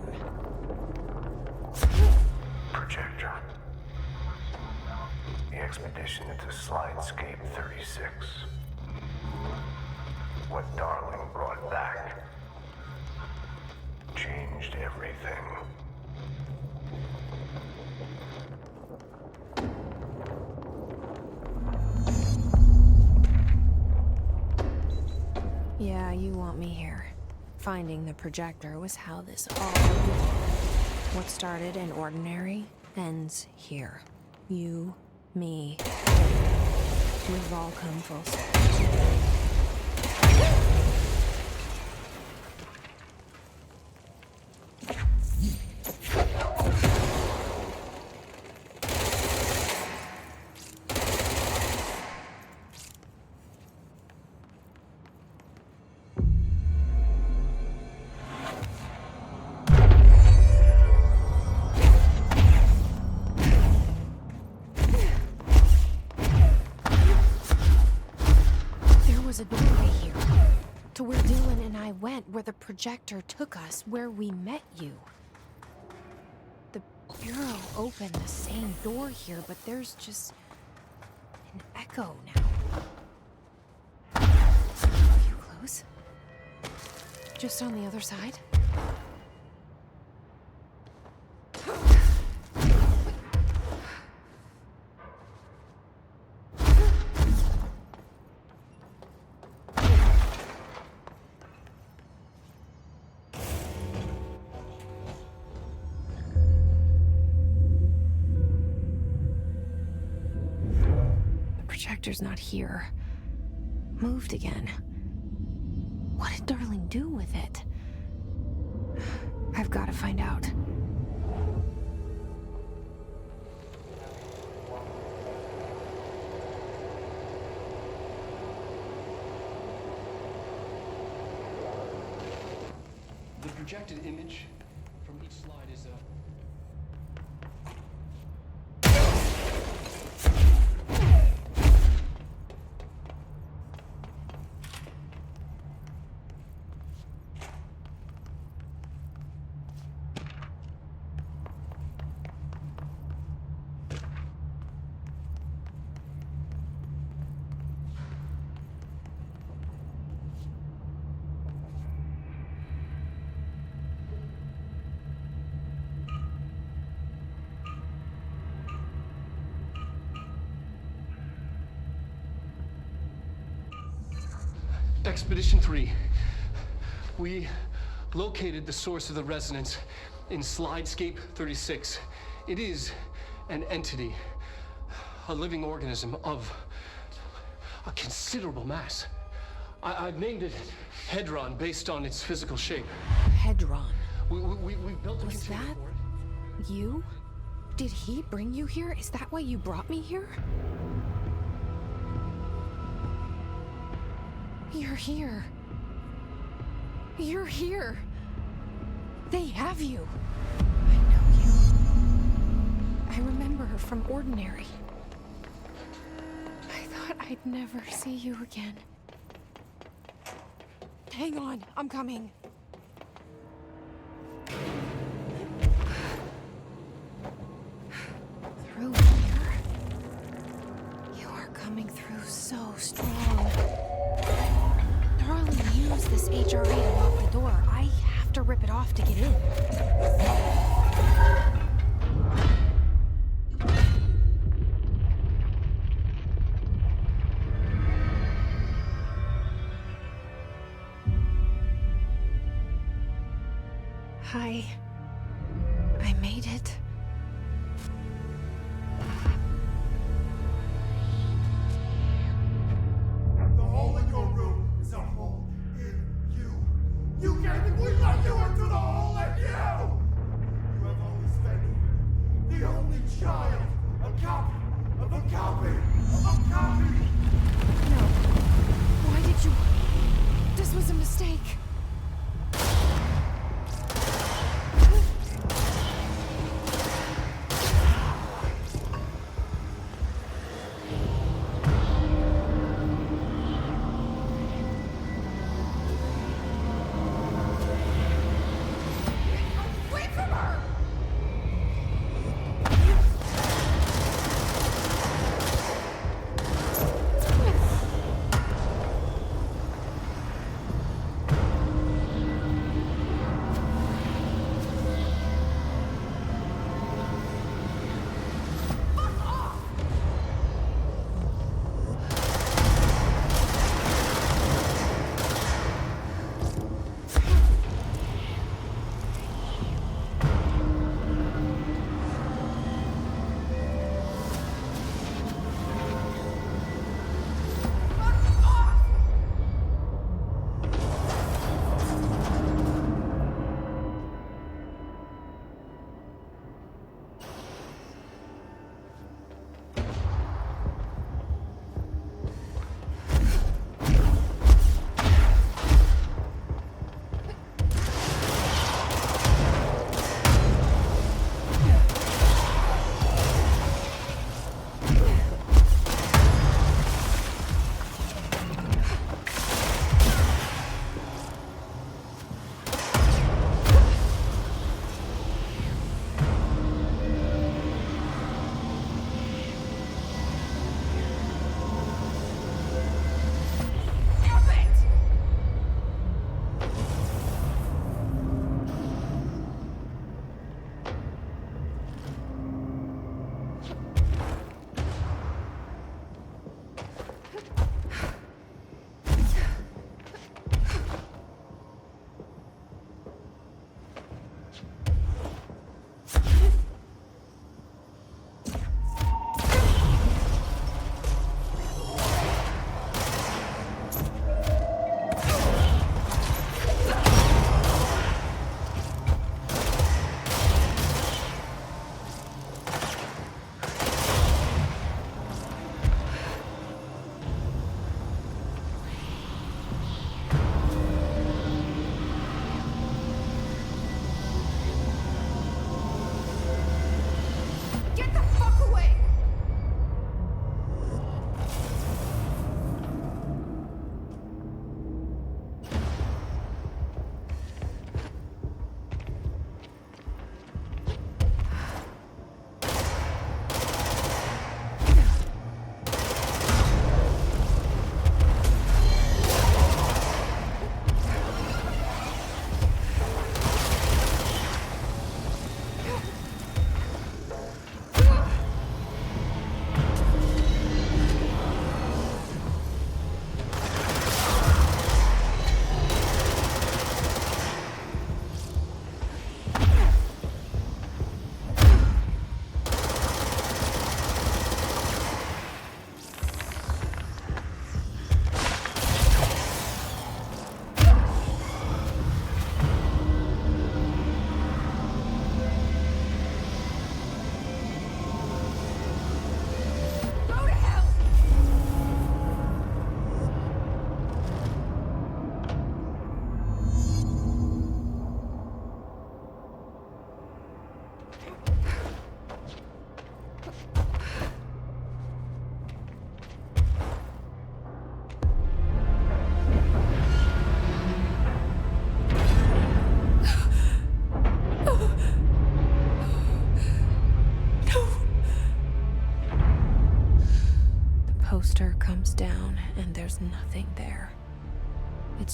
S4: Projector. The expedition into Slidescape 36. what Darling brought back changed everything.
S1: Yeah, you want me here. Finding the projector was how this all began. What started in Ordinary ends here. You, me, we've all come full circle. A doorway here to where Dylan and I went, where the projector took us, where we met you. The Bureau opened the same door here, but there's just an echo now. Are you close? Just on the other side? Projector's not here. Moved again. What did Darling do with it? I've got to find out.
S3: The projected image from each slide is Expedition 3. We located the source of the resonance in Slidescape 36. It is an entity, a living organism of a considerable mass. I've named it Hedron based on its physical shape.
S1: Hedron.
S3: We built a
S1: Was
S3: container
S1: that
S3: for it.
S1: you? Did he bring you here? Is that why you brought me here? You're here. You're here. They have you. I know you. I remember her from Ordinary. I thought I'd never see you again. Hang on, I'm coming. Through here? You are coming through so strong. Darling used this HRA to lock the door. I have to rip it off to get in. Hi. I made it.
S18: The hole in your room is a hole in you. You gave it, we let you into the hole in you! You have always been the only child, a copy of a copy of a copy!
S1: No. Why did you... This was a mistake.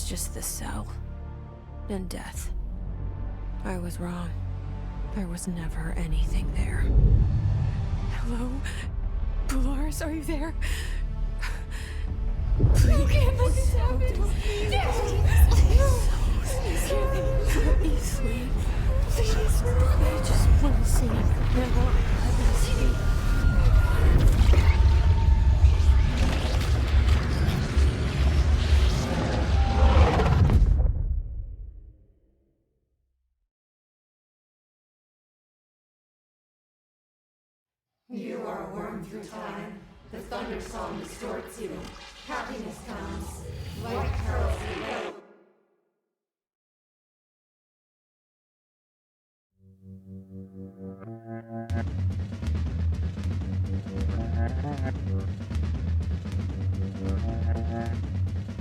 S1: just the cell. And death. I was wrong. There was never anything there. Hello? Polaris, are you there? Please can't let this happen. Please let me sleep. Please. I just want to sleep. Now, let me sleep.
S20: You are worn through time. The thunder song distorts you. Happiness comes. White pearls reveal.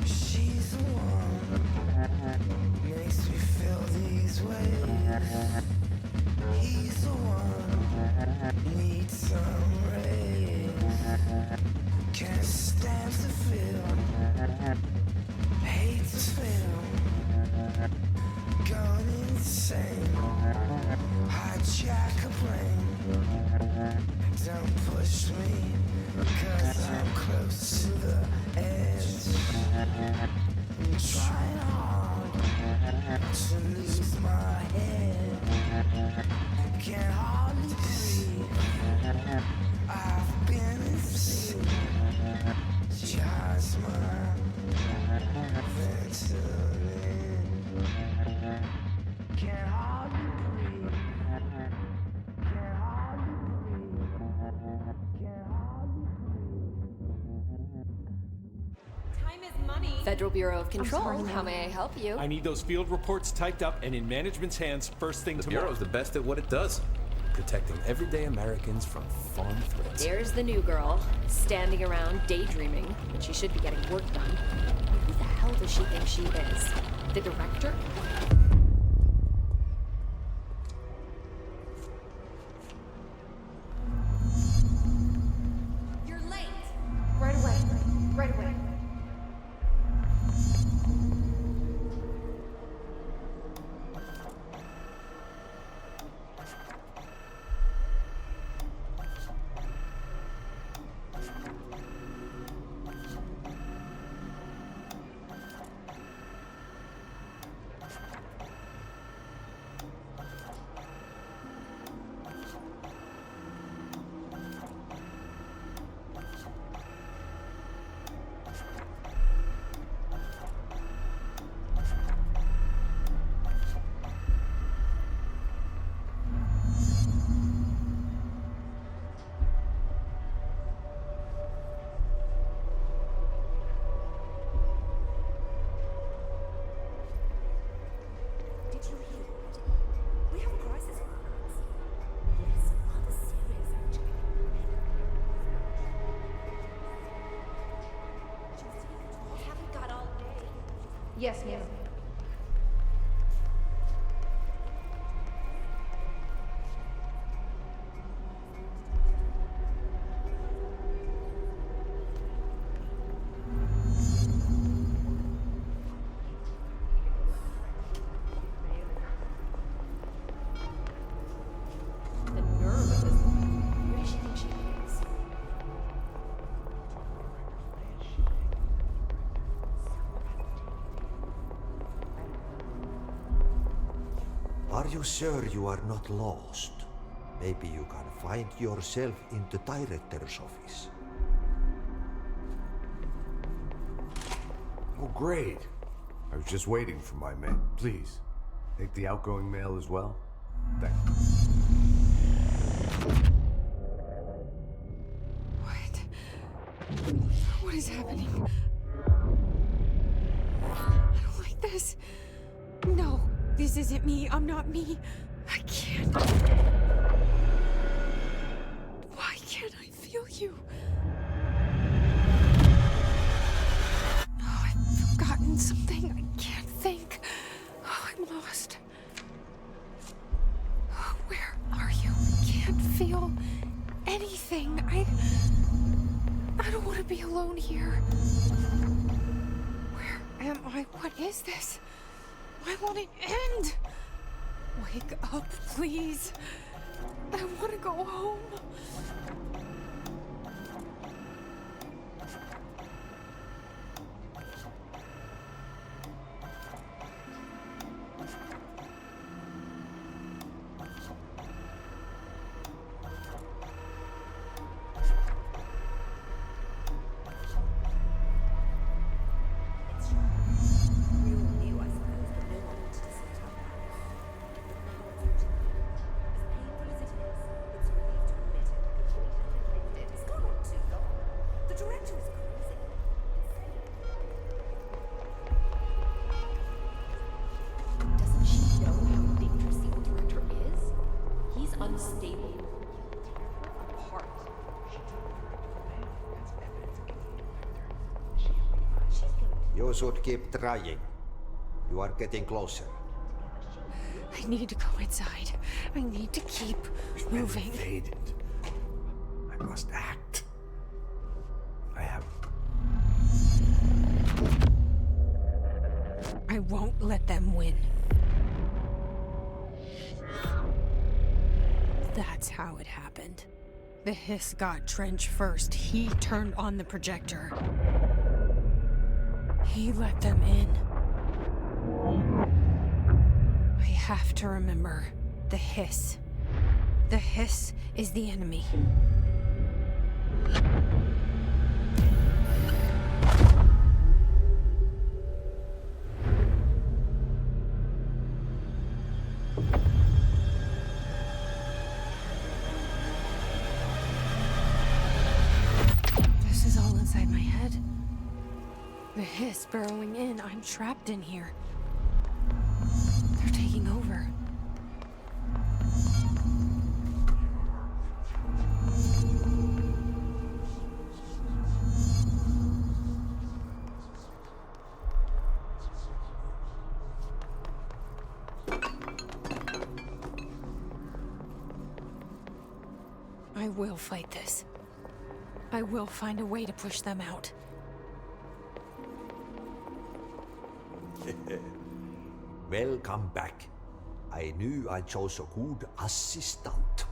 S21: She's the one makes me feel these ways. He's the one needs some rays. Can't stand to feel, hate to feel, gone insane. Hijack a plane. Don't push me, 'cause I'm close to the edge. I'm trying hard to lose my head. Can't hardly breathe. I've been in sleep. Just my Ventolin. Can't hardly breathe. Can't hardly breathe. Can't hardly
S6: Time is money. Federal Bureau of Control.
S7: sorry,
S6: How may I help you?
S8: I need those field reports typed up and in management's hands first thing
S12: The
S8: tomorrow.
S12: Bureau's the best at what it does. Protecting everyday Americans from foreign threats.
S6: There's the new girl, standing around daydreaming when she should be getting work done. Who the hell does she think she is? The director?
S7: You're late. Right away. Right away.
S11: Did you hear that? We have a crisis on our hands. Yes, rather serious, actually. We haven't got all day.
S7: Yes, ma'am.
S6: The nerve of this. Where does she think she is?
S14: Are you sure you are not lost? Maybe you can find yourself in the director's office.
S9: Oh, great. I was just waiting for my mail. Please, take the outgoing mail as well. Thanks.
S1: What is happening? I don't like this. No, this isn't me. I'm not me. I can't. Why can't I feel you? Oh, I've forgotten something. I can't think. Oh, I'm lost. Oh, where are you? I can't feel anything. I don't want to be alone here. Where am I? What is this? Why won't it end? Wake up, please. I want to go home.
S2: You should keep trying. You are getting closer.
S1: I need to go inside. I need to keep moving.
S9: Faded. I must act.
S1: I won't let them win. That's how it happened. The Hiss got Trench first. He turned on the projector. He let them in. I have to remember the Hiss. The Hiss is the enemy. This is all inside my head. The Hiss burrowing in. I'm trapped in here. They're taking over. I will fight this. I will find a way to push them out.
S2: Welcome back. I knew I chose a good assistant.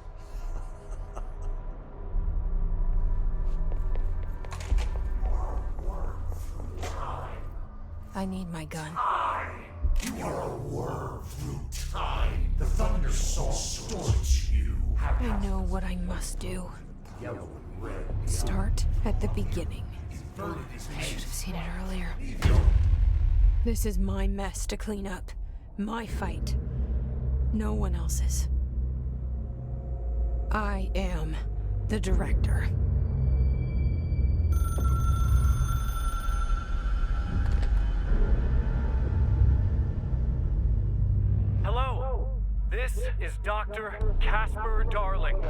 S1: I need my gun.
S18: You are a worm through time. The Thunder Soul stores you.
S1: I know what I must do.
S18: Yellow and red.
S1: Start at the beginning. I should have seen it earlier. This is my mess to clean up. My fight. No one else's. I am the director.
S10: Hello, this is Dr. Casper Darling.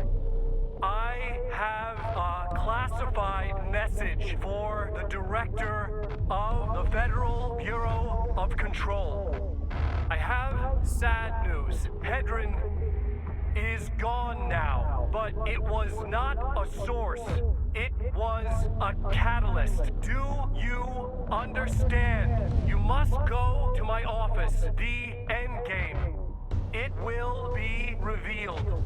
S10: I have a classified message for the director of the Federal Bureau of Control. I have sad news. Hedron is gone now, but it was not a source. It was a catalyst. Do you understand? You must go to my office, the Endgame. It will be revealed.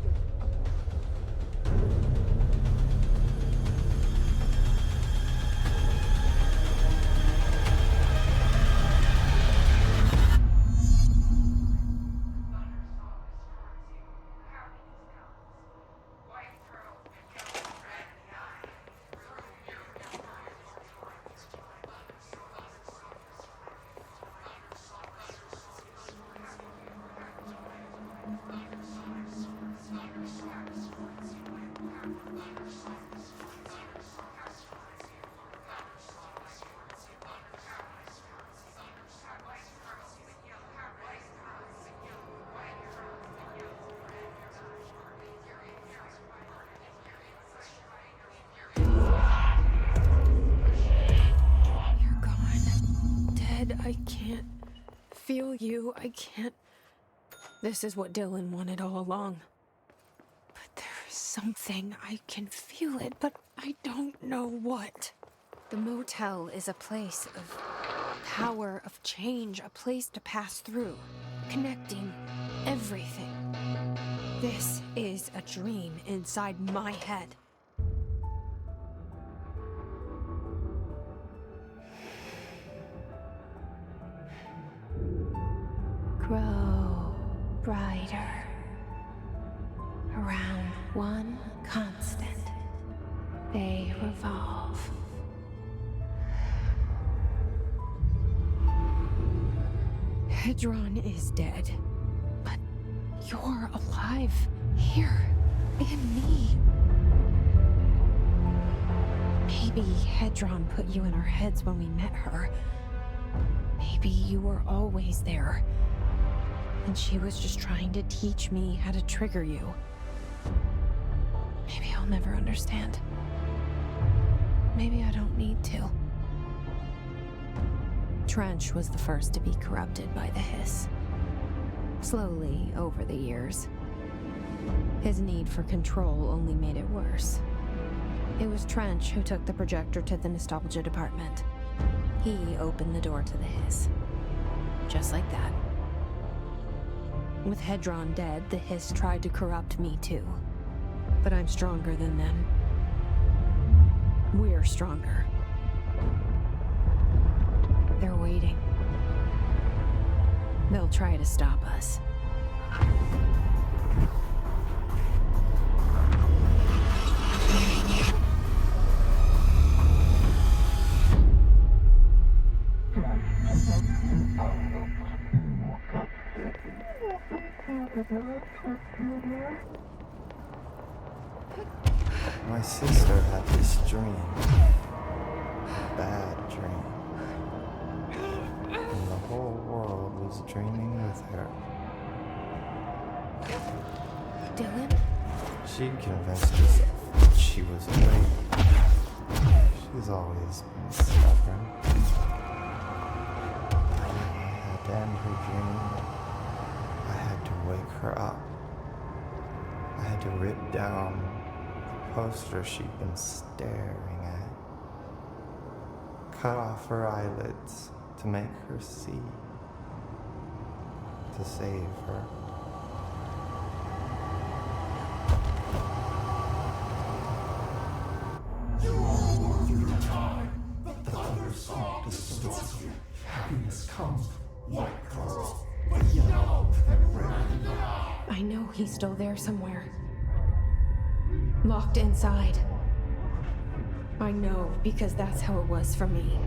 S1: I can't feel you. I can't. This is what Dylan wanted all along. But there is something. I can feel it, but I don't know what. The motel is a place of power of change, a place to pass through, connecting everything. This is a dream inside my head. Grow brighter around one constant. They revolve. Hedron is dead, but you're alive here in me. Maybe Hedron put you in our heads when we met her. Maybe you were always there, and she was just trying to teach me how to trigger you. Maybe I'll never understand. Maybe I don't need to. Trench was the first to be corrupted by the Hiss. Slowly, over the years. His need for control only made it worse. It was Trench who took the projector to the nostalgia department. He opened the door to the Hiss. Just like that. With Hedron dead, the Hiss tried to corrupt me too. But I'm stronger than them. We're stronger. They're waiting. They'll try to stop us.
S13: My sister had this dream. A bad dream. And the whole world was dreaming with her.
S1: Dylan?
S13: She convinced herself that she was awake. She's always been stubborn. I had to end her dream. I had to wake her up. I had to rip down the poster she'd been staring at. Cut off her eyelids to make her see. To save her.
S18: You are worth your time. The thunder song distorts you. Happiness comes, white pearls, but yellow and red in the eye.
S1: I know he's still there somewhere. Locked inside. I know, because that's how it was for me.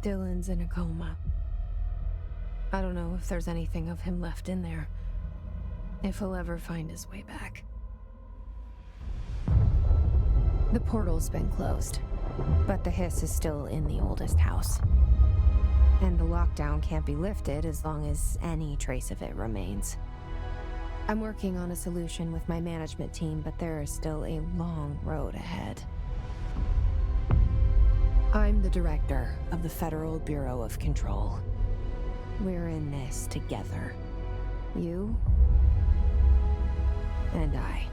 S1: Dylan's in a coma. I don't know if there's anything of him left in there. If he'll ever find his way back. The portal's been closed, but the hiss is still in the oldest house. And the lockdown can't be lifted as long as any trace of it remains. I'm working on a solution with my management team, but there is still a long road ahead. I'm the director of the Federal Bureau of Control. We're in this together. You and I.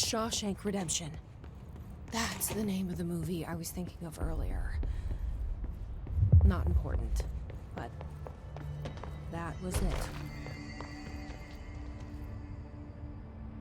S1: Shawshank Redemption. That's the name of the movie I was thinking of earlier. Not important, but that was it.